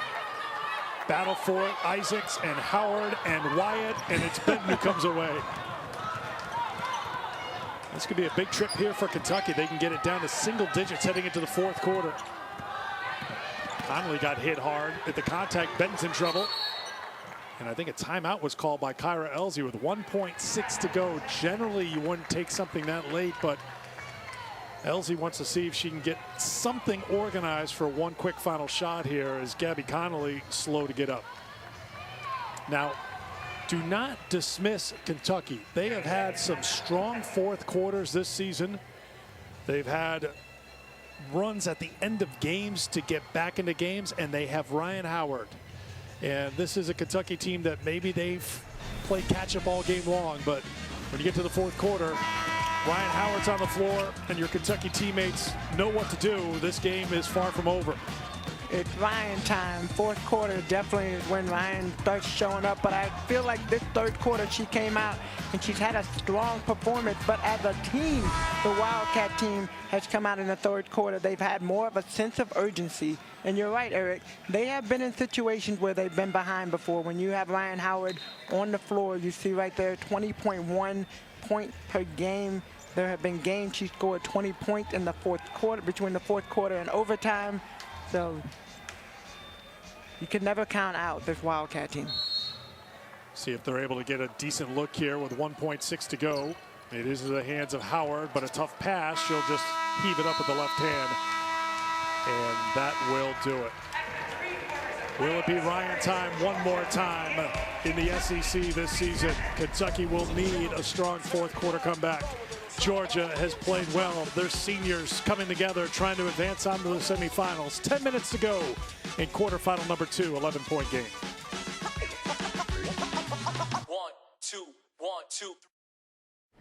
Battle for it. Isaacs and Howard and Wyatt, and it's Benton who comes away. This could be a big trip here for Kentucky. They can get it down to single digits heading into the fourth quarter. Connolly got hit hard at the contact. Benton's in trouble. And I think a timeout was called by Kyra Elsie with 1.6 to go. Generally, you wouldn't take something that late, but Elsie wants to see if she can get something organized for one quick final shot here as Gabby Connolly slow to get up. Now, do not dismiss Kentucky. They have had some strong fourth quarters this season. They've had runs at the end of games to get back into games, and they have Ryan Howard. And this is a Kentucky team that maybe they've played catch-up all game long, but when you get to the fourth quarter, Ryan Howard's on the floor, and your Kentucky teammates know what to do. This game is far from over. It's Ryan time. Fourth quarter definitely is when Ryan starts showing up. But I feel like this third quarter she came out and she's had a strong performance. But as a team, the Wildcat team has come out in the third quarter. They've had more of a sense of urgency. And you're right, Eric. They have been in situations where they've been behind before. When you have Ryan Howard on the floor, you see right there 20.1 points per game. There have been games she scored 20 points in the fourth quarter, between the fourth quarter and overtime. So you can never count out this Wildcat team. See if they're able to get a decent look here with 1.6 to go. It is in the hands of Howard, but a tough pass. She'll just heave it up with the left hand, and that will do it. Will it be Ryan time one more time in the SEC this season? Kentucky will need a strong fourth quarter comeback. Georgia has played well. Their seniors coming together, trying to advance on to the semifinals. 10 minutes to go in quarterfinal number 2, 11-point game. 1, 2, 1, 2.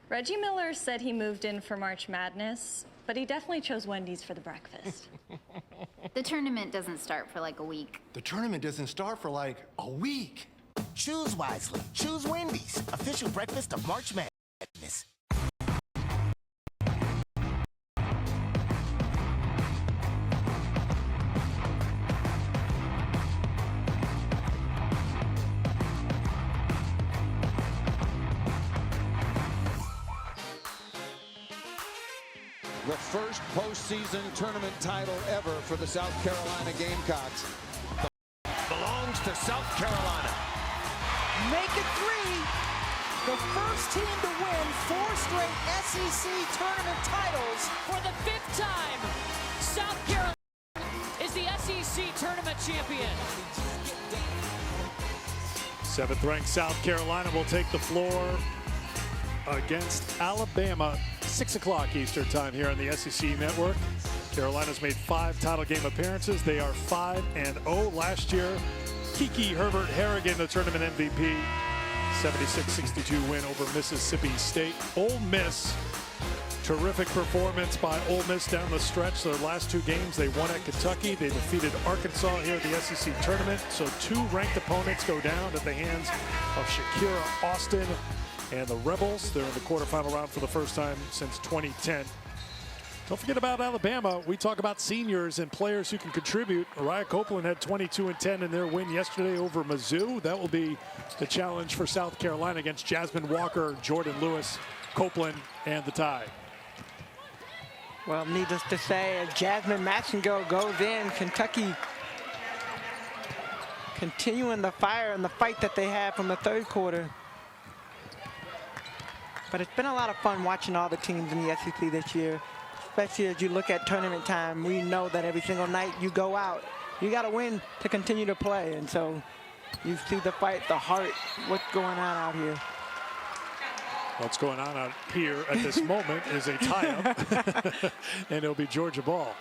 Reggie Miller said he moved in for March Madness, but he definitely chose Wendy's for the breakfast. The tournament doesn't start for like a week. The tournament doesn't start for like a week. Choose wisely. Choose Wendy's, official breakfast of March Madness. The first postseason tournament title ever for the South Carolina Gamecocks belongs to South Carolina. Make it 3. The first team to win 4 straight SEC tournament titles. For the 5th time, South Carolina is the SEC tournament champion. 7th-ranked South Carolina will take the floor against Alabama, 6 o'clock Eastern time here on the SEC Network. Carolina's made 5 title game appearances. They are 5-0 last year. Kiki Herbert Harrigan, the tournament MVP, 76-62 win over Mississippi State. Ole Miss, terrific performance by Ole Miss down the stretch. Their last 2 games, they won at Kentucky. They defeated Arkansas here at the SEC tournament. So 2 ranked opponents go down at the hands of Shakira Austin and the Rebels. They're in the quarterfinal round for the first time since 2010. Don't forget about Alabama. We talk about seniors and players who can contribute. Mariah Copeland had 22 and 10 in their win yesterday over Mizzou. That will be the challenge for South Carolina against Jasmine Walker, Jordan Lewis, Copeland, and the Tide. Well, needless to say, as Jasmine Massengill goes in, Kentucky continuing the fire and the fight that they had from the third quarter. But it's been a lot of fun watching all the teams in the SEC this year, especially as you look at tournament time. We know that every single night you go out, you got to win to continue to play. And so you see the fight, the heart, what's going on out here. What's going on out here at this moment is a tie-up, and it'll be Georgia ball.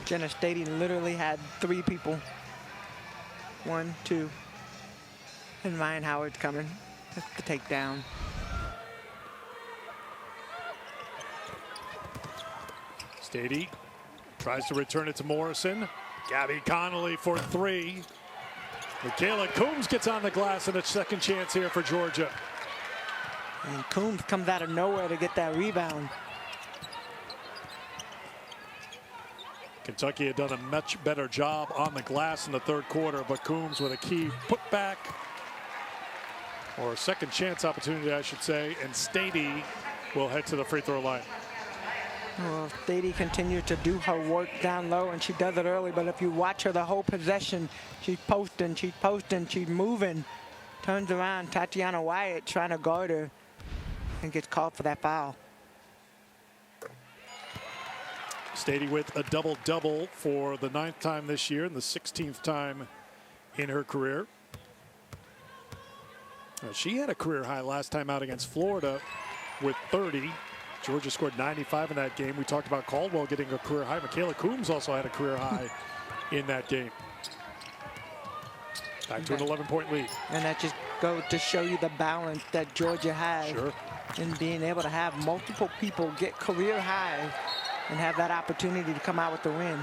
Jenna Stadium literally had 3 people. 1, 2. And Ryan Howard's coming. That's the takedown. Stady tries to return it to Morrison. Gabby Connolly for 3. Michaela Coombs gets on the glass and a second chance here for Georgia. And Coombs comes out of nowhere to get that rebound. Kentucky had done a much better job on the glass in the third quarter, but Coombs with a key putback, or a second chance opportunity, I should say, and Stady will head to the free throw line. Well, Stady continues to do her work down low, and she does it early, but if you watch her the whole possession, she's posting, she's moving, turns around, Tatiana Wyatt trying to guard her, and gets called for that foul. Stady with a double-double for the 9th time this year and the 16th time in her career. She had a career high last time out against Florida with 30. Georgia scored 95 in that game. We talked about Caldwell getting a career high. Michaela Coombs also had a career high in that game. Back to an 11-point lead. And that just goes to show you the balance that Georgia has Sure. in being able to have multiple people get career high and have that opportunity to come out with the win.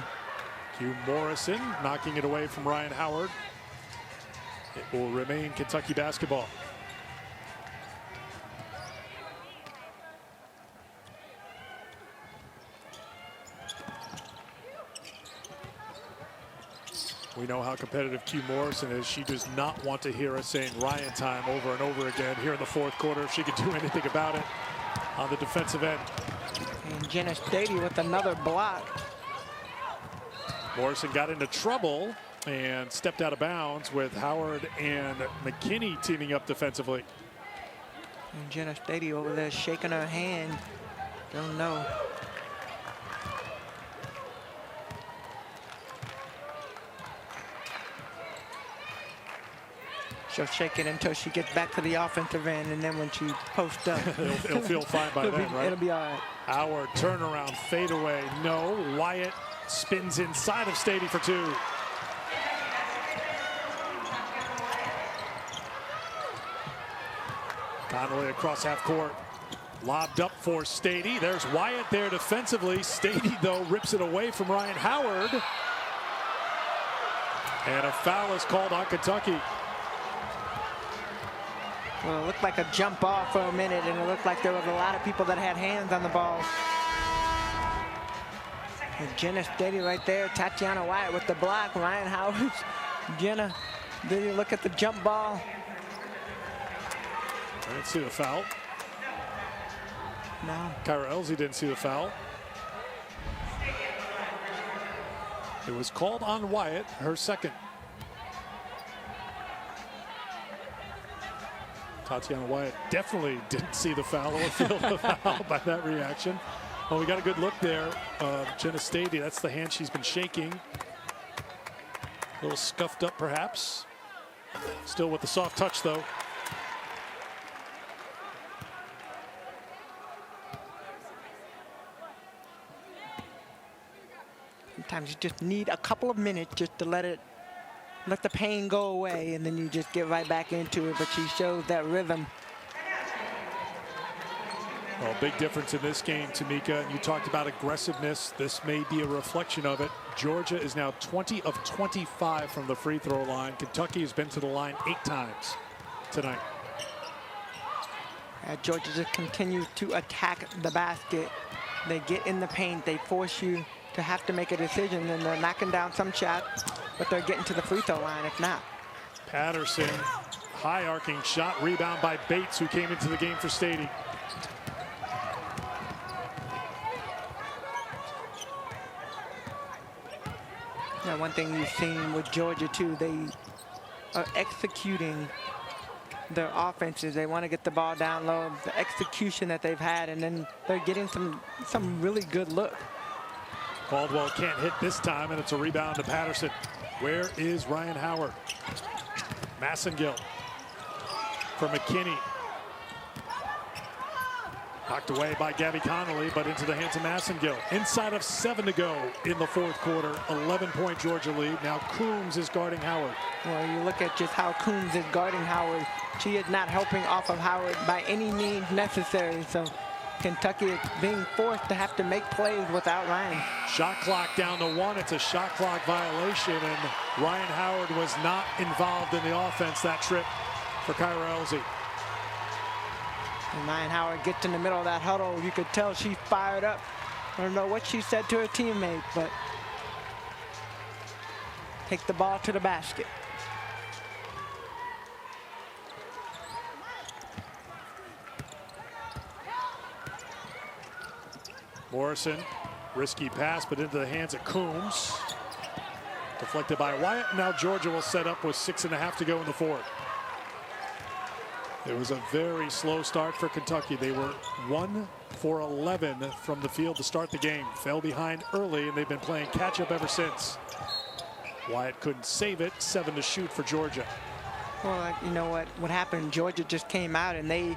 Q Morrison knocking it away from Ryan Howard. It will remain Kentucky basketball. We know how competitive Q Morrison is. She does not want to hear us saying Ryan time over and over again here in the 4th quarter if she could do anything about it on the defensive end. And Jenna Stady with another block. Morrison got into trouble and stepped out of bounds with Howard and McKinney teaming up defensively. And Jenna Stady over there shaking her hand. Don't know. She'll shake it until she gets back to the offensive end, and then when she posts up, it'll feel fine by then, right? It'll be all right. Howard turnaround fadeaway. No. Wyatt spins inside of Stady for 2. Connolly across half court. Lobbed up for Stady. There's Wyatt there defensively. Stady, though, rips it away from Ryan Howard. And a foul is called on Kentucky. Well, it looked like a jump ball for a minute, and it looked like there was a lot of people that had hands on the ball. And Jenna Stady right there. Tatiana Wyatt with the block. Ryan Howard. Jenna, did you look at the jump ball? I didn't see the foul. No. Kyra Elsie didn't see the foul. It was called on Wyatt, her second. Tatiana Wyatt definitely didn't see the foul or feel the foul by that reaction. Well, we got a good look there of Jenna Stady. That's the hand she's been shaking. A little scuffed up, perhaps. Still with the soft touch, though. Sometimes you just need a couple of minutes just to let the pain go away, and then you just get right back into it. But she shows that rhythm. Well, big difference in this game, Tamika. You talked about aggressiveness. This may be a reflection of it. Georgia is now 20 of 25 from the free throw line. Kentucky has been to the line 8 times tonight. Georgia just continues to attack the basket. They get in the paint. They force you to have to make a decision, and they're knocking down some shots, but they're getting to the free throw line if not. Patterson, high arcing shot, rebound by Bates, who came into the game for Stady. Now, one thing you've seen with Georgia too, they are executing their offenses. They want to get the ball down low, the execution that they've had, and then they're getting some really good look. Caldwell can't hit this time, and it's a rebound to Patterson. Where is Ryan Howard? Massengill for McKinney. Knocked away by Gabby Connolly, but into the hands of Massengill. Inside of 7 to go in the 4th quarter. 11-point Georgia lead. Now Coombs is guarding Howard. Well, you look at just how Coombs is guarding Howard. She is not helping off of Howard by any means necessary. So Kentucky is being forced to have to make plays without Ryan. Shot clock down to 1. It's a shot clock violation, and Ryan Howard was not involved in the offense that trip for Kyra Elsie. And Ryan Howard gets in the middle of that huddle. You could tell she's fired up. I don't know what she said to her teammate, but take the ball to the basket. Morrison, risky pass, but into the hands of Coombs. Deflected by Wyatt. Now Georgia will set up with 6.5 to go in the fourth. It was a very slow start for Kentucky. They were 1 for 11 from the field to start the game. Fell behind early, and they've been playing catch-up ever since. Wyatt couldn't save it. 7 to shoot for Georgia. Well, you know what happened? Georgia just came out, and they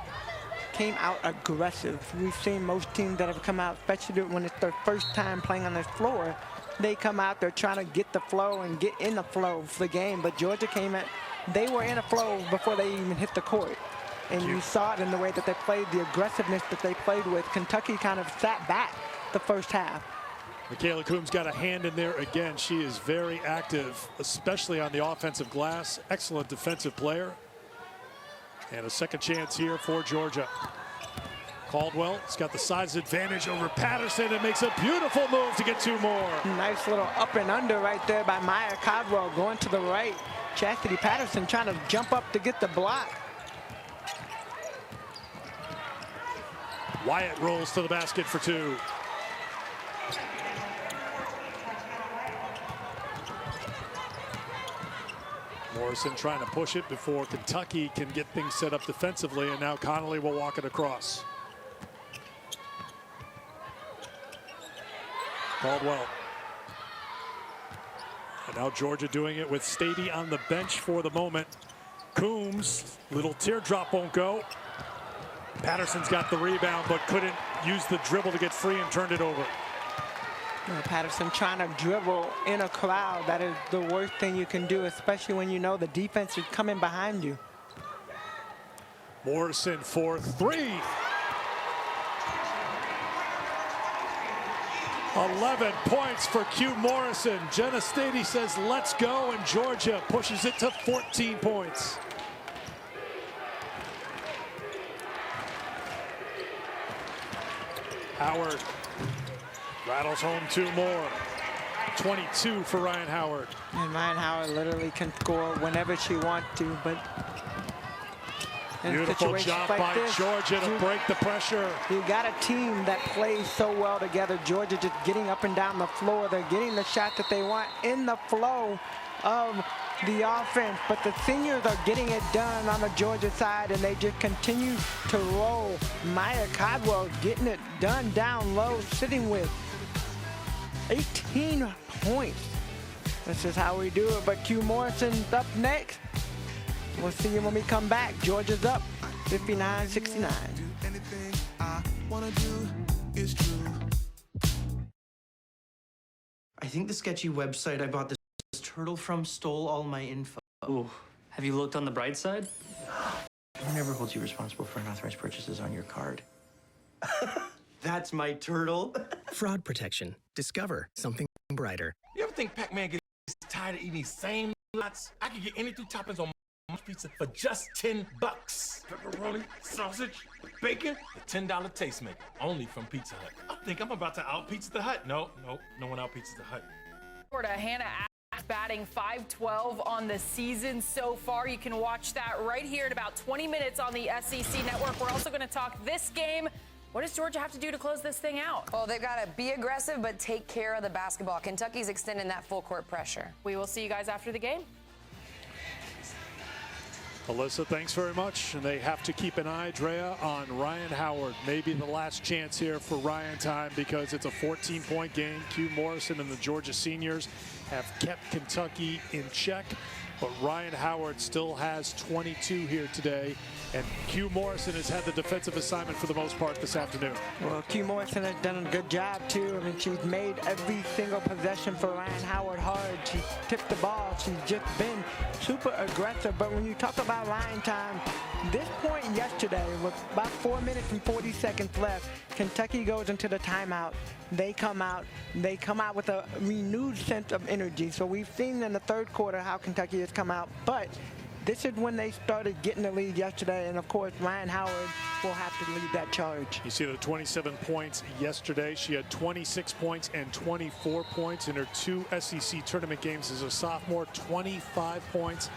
came out aggressive. We've seen most teams that have come out, especially when it's their first time playing on this floor, they come out, they're trying to get the flow and get in the flow of the game. But Georgia came out, they were in a flow before they even hit the court. And you saw it in the way that they played, the aggressiveness that they played with. Kentucky kind of sat back the first half. Michaela Coombs got a hand in there again. She is very active, especially on the offensive glass. Excellent defensive player. And a second chance here for Georgia. Caldwell has got the size advantage over Patterson and makes a beautiful move to get 2 more. Nice little up and under right there by Maya Caldwell going to the right. Chastity Patterson trying to jump up to get the block. Wyatt rolls to the basket for 2. Morrison trying to push it before Kentucky can get things set up defensively, and now Connolly will walk it across. Caldwell. And now Georgia doing it with Stady on the bench for the moment. Coombs, little teardrop won't go. Patterson's got the rebound, but couldn't use the dribble to get free and turned it over. Patterson trying to dribble in a crowd. That is the worst thing you can do, especially when you know the defense is coming behind you. Morrison for 3. 11 points for Q Morrison. Jenna Stady says, let's go, and Georgia pushes it to 14 points. Howard rattles home 2 more. 22 for Ryan Howard. And Ryan Howard literally can score whenever she wants to, but beautiful job like by Georgia to break the pressure. You got a team that plays so well together. Georgia just getting up and down the floor. They're getting the shot that they want in the flow of the offense, but the seniors are getting it done on the Georgia side, and they just continue to roll. Maya Caldwell getting it done down low, sitting with 18 points. This is how we do it, but Q Morrison's up next. We'll see you when we come back. Georgia's up 59-69. Anything I wanna do is true. I think the sketchy website I bought this turtle from stole all my info. Ooh, have you looked on the bright side? I never hold you responsible for unauthorized purchases on your card. That's my turtle. Fraud protection. Discover something brighter. You ever think Pac-Man gets tired of eating these same lots? I could get any 3 toppings on my pizza for just $10. Pepperoni, sausage, bacon, the $10 tastemaker, only from Pizza Hut. I think I'm about to out-pizza the Hut. No one out-pizza the Hut. Hannah batting .512 on the season so far. You can watch that right here in about 20 minutes on the SEC Network. We're also going to talk this game. What does Georgia have to do to close this thing out? Well, they've got to be aggressive, but take care of the basketball. Kentucky's extending that full court pressure. We will see you guys after the game. Alyssa, thanks very much. And they have to keep an eye, Drea, on Ryan Howard. Maybe the last chance here for Ryan time, because it's a 14-point game. Q Morrison and the Georgia seniors have kept Kentucky in check, but Ryan Howard still has 22 here today. And Q Morrison has had the defensive assignment for the most part this afternoon. Well, Q Morrison has done a good job, too. I mean, she's made every single possession for Ryan Howard hard. She's tipped the ball. She's just been super aggressive. But when you talk about Ryan time, this point yesterday, with about 4 minutes and 40 seconds left, Kentucky goes into the timeout. They come out with a renewed sense of energy. So we've seen in the third quarter how Kentucky has come out. But this is when they started getting the lead yesterday, and of course Ryan Howard will have to lead that charge. You see the 27 points yesterday. She had 26 points and 24 points in her 2 SEC tournament games as a sophomore. 25 points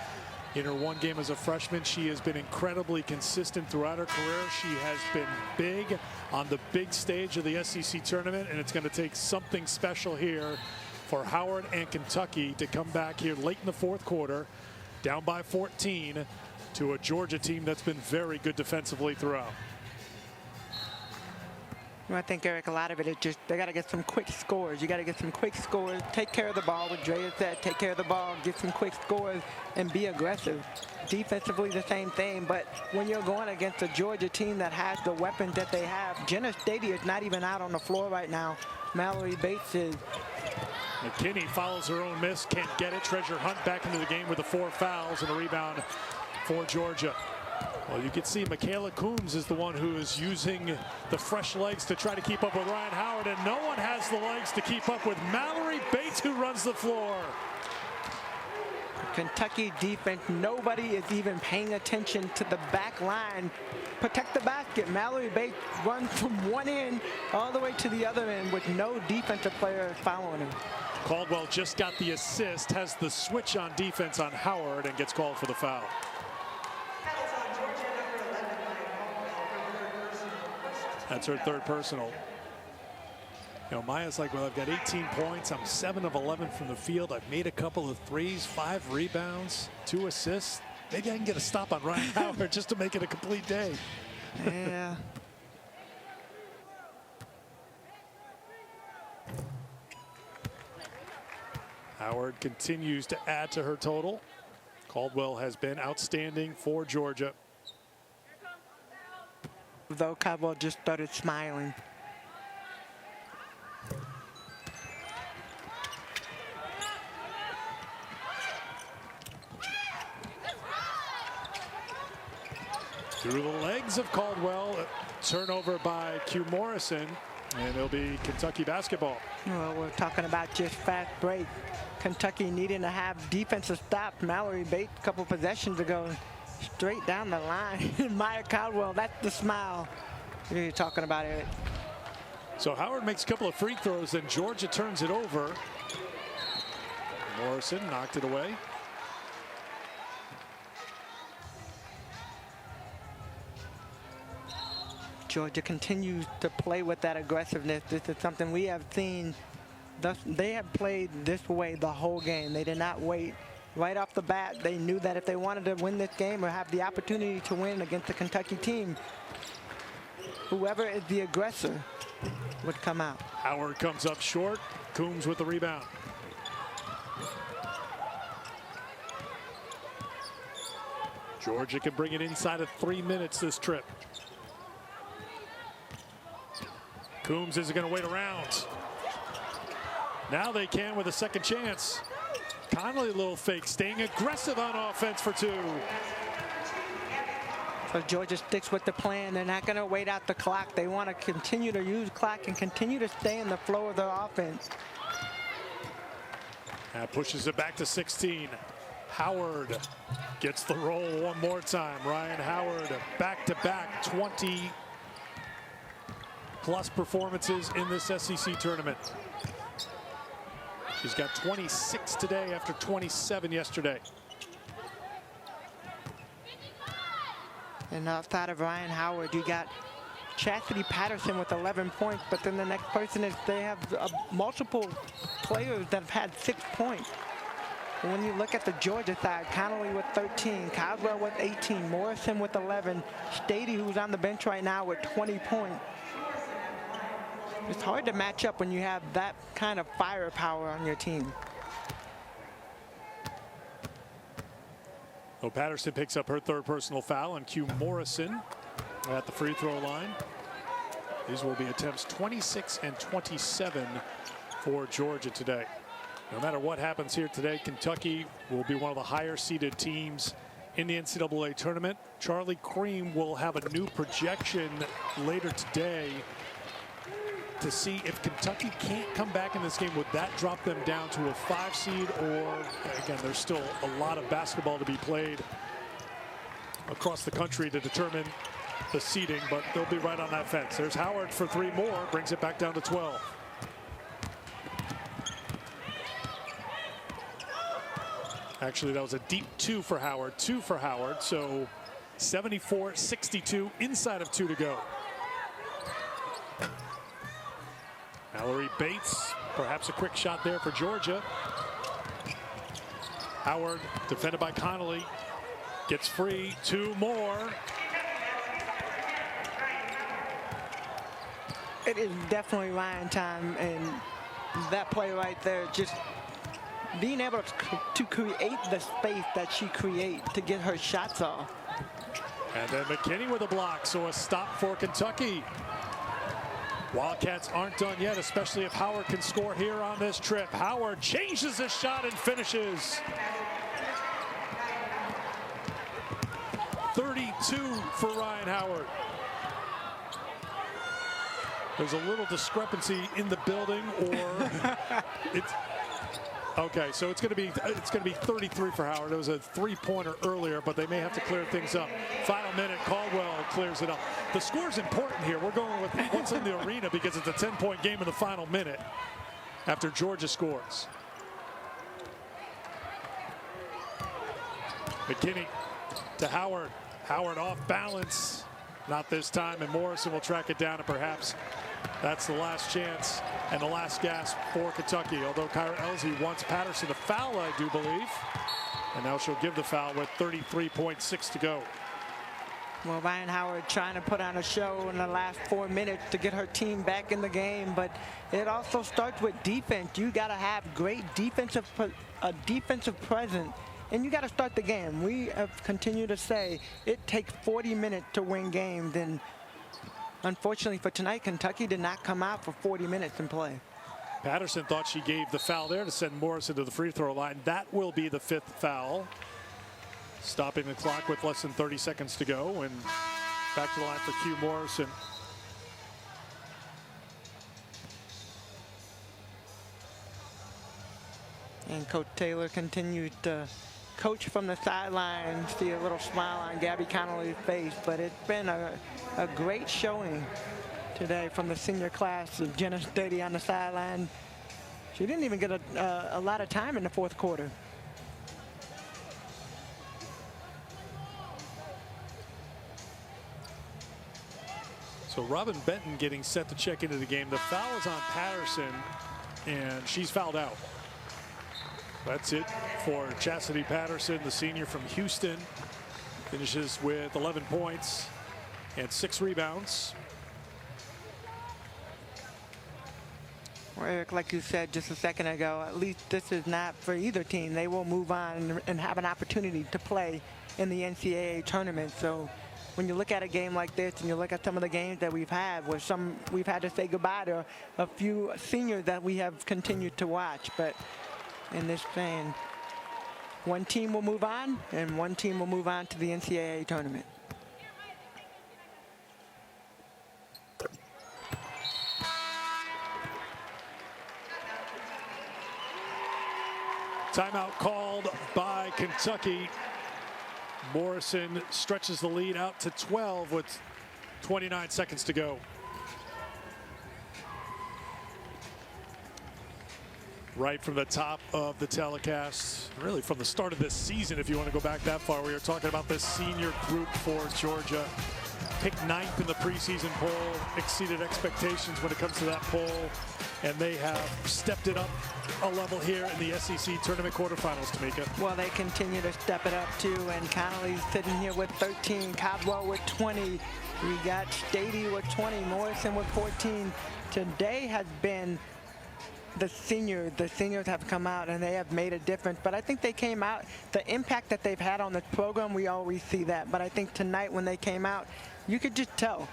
In her one game as a freshman, she has been incredibly consistent throughout her career. She has been big on the big stage of the SEC tournament, and it's going to take something special here for Howard and Kentucky to come back here late in the fourth quarter, down by 14, to a Georgia team that's been very good defensively throughout. I think, Eric, a lot of it is just they got to get some quick scores. You got to get some quick scores, take care of the ball, what Drea said, take care of the ball, get some quick scores, and be aggressive. Defensively, the same thing, but when you're going against a Georgia team that has the weapons that they have, Jenna Stady is not even out on the floor right now. Mallory Bates is. McKinney follows her own miss, can't get it. Treasure Hunt back into the game with the 4 fouls and a rebound for Georgia. Well, you can see Michaela Coombs is the one who is using the fresh legs to try to keep up with Ryan Howard, and no one has the legs to keep up with Mallory Bates, who runs the floor. Kentucky defense, nobody is even paying attention to the back line. Protect the basket. Mallory Bates runs from one end all the way to the other end with no defensive player following him. Caldwell just got the assist, has the switch on defense on Howard, and gets called for the foul. That's her third personal. You know, Maya's like, well, I've got 18 points. I'm 7 of 11 from the field. I've made a couple of threes, 5 rebounds, 2 assists. Maybe I can get a stop on Ryan Howard just to make it a complete day. Yeah. Howard continues to add to her total. Caldwell has been outstanding for Georgia. Though Caldwell just started smiling. Through the legs of Caldwell, turnover by Q Morrison, and it'll be Kentucky basketball. Well, we're talking about just fast break. Kentucky needing to have defensive stops. Mallory Bates a couple possessions ago, straight down the line. Maya Caldwell, that's the smile you're talking about, Eric. So Howard makes a couple of free throws, and Georgia turns it over. Morrison knocked it away. Georgia continues to play with that aggressiveness. This is something we have seen. They have played this way the whole game. They did not wait. Right off the bat, they knew that if they wanted to win this game or have the opportunity to win against the Kentucky team, whoever is the aggressor would come out. Howard comes up short. Coombs with the rebound. Georgia can bring it inside of 3 minutes this trip. Coombs isn't going to wait around. Now they can with a second chance. Conley, a little fake, staying aggressive on offense for 2. So Georgia sticks with the plan. They're not going to wait out the clock. They want to continue to use clock and continue to stay in the flow of their offense. That pushes it back to 16. Howard gets the roll one more time. Ryan Howard back-to-back 20+ performances in this SEC tournament. She's got 26 today after 27 yesterday. And outside of Ryan Howard, you got Chastity Patterson with 11 points, but then the next person is they have multiple players that have had 6 points. And when you look at the Georgia side, Connolly with 13, Caldwell with 18, Morrison with 11, Stady, who's on the bench right now, with 20 points. It's hard to match up when you have that kind of firepower on your team. Oh, Patterson picks up her 3rd personal foul on Q Morrison at the free throw line. These will be attempts 26 and 27 for Georgia today. No matter what happens here today, Kentucky will be one of the higher seeded teams in the NCAA tournament. Charlie Cream will have a new projection later today to see if Kentucky can't come back in this game. Would that drop them down to a 5 seed, or again, there's still a lot of basketball to be played across the country to determine the seeding, but they'll be right on that fence. There's Howard for 3 more, brings it back down to 12. Actually, that was a deep two for Howard. So 74-62, inside of 2 to go. Mallory Bates, perhaps a quick shot there for Georgia. Howard, defended by Connolly, gets free. 2 more. It is definitely Ryan time, and that play right there, just being able to create the space that she creates to get her shots off. And then McKinney with a block, so a stop for Kentucky. Wildcats aren't done yet, especially if Howard can score here on this trip. Howard changes his shot and finishes. 32 for Ryan Howard. There's a little discrepancy in the building, or it's okay. So it's going to be 33 for Howard. It was a 3-pointer earlier, but they may have to clear things up. Final minute, Caldwell clears it up. The score's important here. We're going with what's in the arena because it's a 10-point game in the final minute after Georgia scores. McKinney to Howard. Howard off balance. Not this time, and Morrison will track it down, and perhaps that's the last chance and the last gasp for Kentucky. Although Kyra Elsie wants Patterson to foul, I do believe. And now she'll give the foul with 33.6 to go. Well, Ryan Howard trying to put on a show in the last 4 minutes to get her team back in the game, but it also starts with defense. You got to have great defensive presence, and you got to start the game. We have continued to say it takes 40 minutes to win games, and unfortunately for tonight, Kentucky did not come out for 40 minutes and play. Patterson thought she gave the foul there to send Morrison to the free throw line. That will be the 5th foul. Stopping the clock with less than 30 seconds to go, and back to the line for Q Morrison. And Coach Taylor continued to coach from the sidelines. See a little smile on Gabby Connolly's face, but it's been a great showing today from the senior class of Jenna Stady on the sideline. She didn't even get a lot of time in the 4th quarter. So Robin Benton getting set to check into the game. The foul is on Patterson, and she's fouled out. That's it for Chastity Patterson, the senior from Houston. Finishes with 11 points and 6 rebounds. Well, Eric, like you said just a second ago, at least this is not for either team. They will move on and have an opportunity to play in the NCAA tournament. So when you look at a game like this and you look at some of the games that we've had, where we've had to say goodbye to a few seniors that we have continued to watch. But in this vein, one team will move on and one team will move on to the NCAA tournament. Timeout called by Kentucky. Morrison stretches the lead out to 12 with 29 seconds to go. Right from the top of the telecast, really from the start of this season, if you want to go back that far, we were talking about this senior group for Georgia. Picked 9th in the preseason poll, exceeded expectations when it comes to that poll, and they have stepped it up a level here in the SEC tournament quarterfinals, Tamika. Well, they continue to step it up too, and Connolly's sitting here with 13, Caldwell with 20, we got Stady with 20, Morrison with 14. Today has been the seniors have come out and they have made a difference, but I think they came out, the impact that they've had on the program, we always see that, but I think tonight when they came out, you could just tell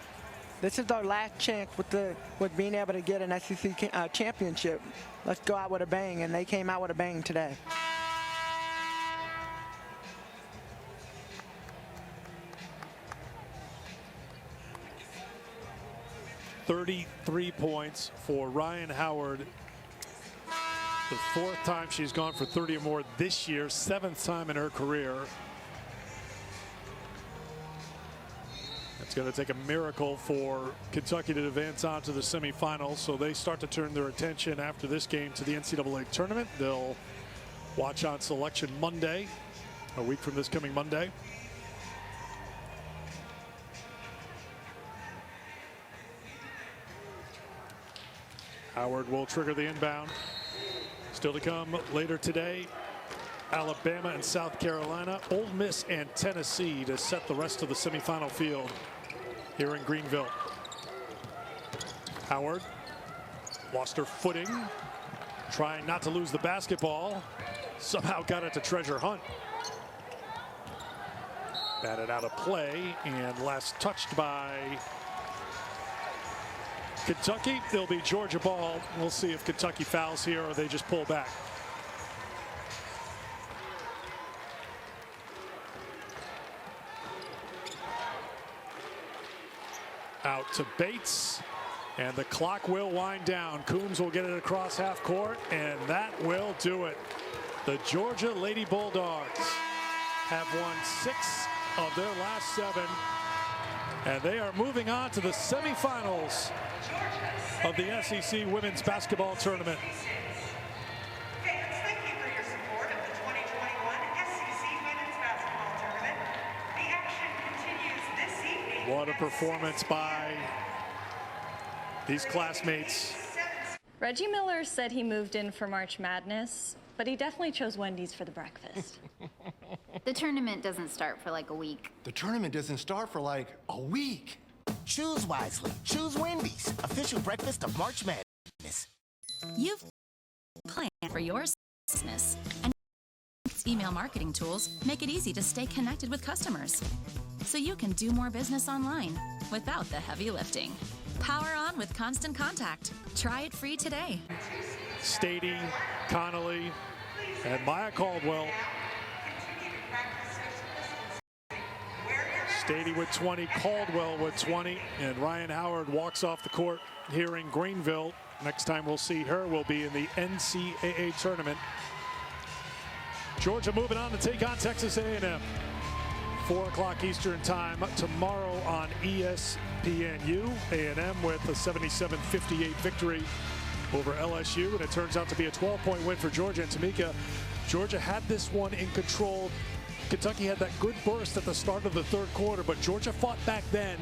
this is our last chance with being able to get an SEC championship. Let's go out with a bang, and they came out with a bang today. $33 points for Ryan Howard. The 4th time she's gone for 30 or more this year, 7th time in her career. It's going to take a miracle for Kentucky to advance on to the semifinals, so they start to turn their attention after this game to the NCAA tournament. They'll watch on Selection Monday, a week from this coming Monday. Howard will trigger the inbound. Still to come later today, Alabama and South Carolina, Ole Miss and Tennessee to set the rest of the semifinal field here in Greenville. Howard lost her footing, trying not to lose the basketball. Somehow got it to Treasure Hunt. Batted out of play and last touched by Kentucky. There'll be Georgia ball. We'll see if Kentucky fouls here or they just pull back. Out to Bates, and the clock will wind down. Coombs will get it across half court, and that will do it. The Georgia Lady Bulldogs have won 6 of their last 7, and they are moving on to the semifinals of the SEC Women's Basketball Tournament. What a performance by these classmates. Reggie Miller said he moved in for March Madness, but he definitely chose Wendy's for the breakfast. The tournament doesn't start for like a week. The tournament doesn't start for like a week. Choose wisely. Choose Wendy's, official breakfast of March Madness. You've planned for your business, and email marketing tools make it easy to stay connected with customers, so you can do more business online without the heavy lifting. Power on with Constant Contact. Try it free today. Stady, Connolly, and Maya Caldwell. Stady with 20, Caldwell with 20, and Ryan Howard walks off the court here in Greenville. Next time we'll see her will be in the NCAA tournament. Georgia moving on to take on Texas A&M. 4 o'clock Eastern time tomorrow on ESPNU. A&M with a 77-58 victory over LSU, and it turns out to be a 12-point win for Georgia. And Tamika, Georgia had this one in control. Kentucky had that good burst at the start of the third quarter, but Georgia fought back then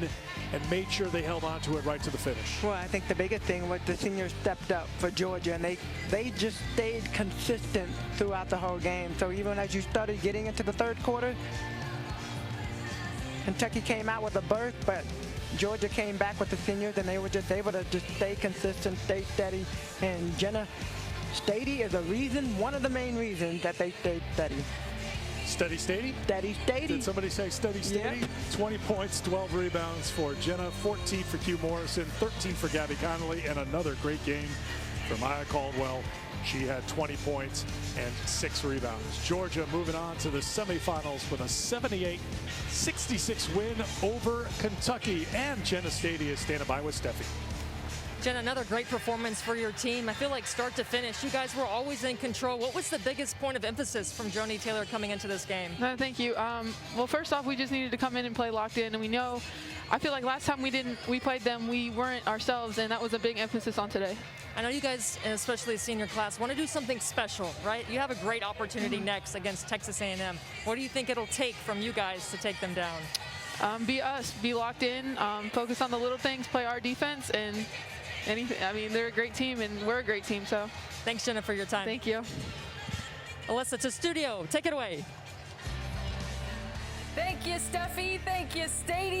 and made sure they held on to it right to the finish. Well, I think the biggest thing was the seniors stepped up for Georgia, and they just stayed consistent throughout the whole game. So even as you started getting into the third quarter, Kentucky came out with a burst, but Georgia came back with the seniors, and they were just able to just stay consistent, stay steady. And Jenna Stady is one of the main reasons that they stayed steady. Steady Stady? Steady Stady. Did somebody say Steady Stady? Yep. 20 points, 12 rebounds for Jenna, 14 for Q Morrison, 13 for Gabby Connolly, and another great game for Maya Caldwell. She had 20 points and 6 rebounds. Georgia moving on to the semifinals with a 78-66 win over Kentucky. And Jenna Stady is standing by with Steffi. Jen, another great performance for your team. I feel like start to finish, you guys were always in control. What was the biggest point of emphasis from Joni Taylor coming into this game? Thank you. Well, first off, we just needed to come in and play locked in, and we know, I feel like last time we played them, we weren't ourselves, and that was a big emphasis on today. I know you guys, especially the senior class, want to do something special, right? You have a great opportunity next against Texas A&M. What do you think it'll take from you guys to take them down? Be us, be locked in, focus on the little things, play our defense, and anything. I mean, they're a great team, and we're a great team, so. Thanks, Jenna, for your time. Thank you. Alyssa, to studio. Take it away. Thank you, Steffi. Thank you, Stady.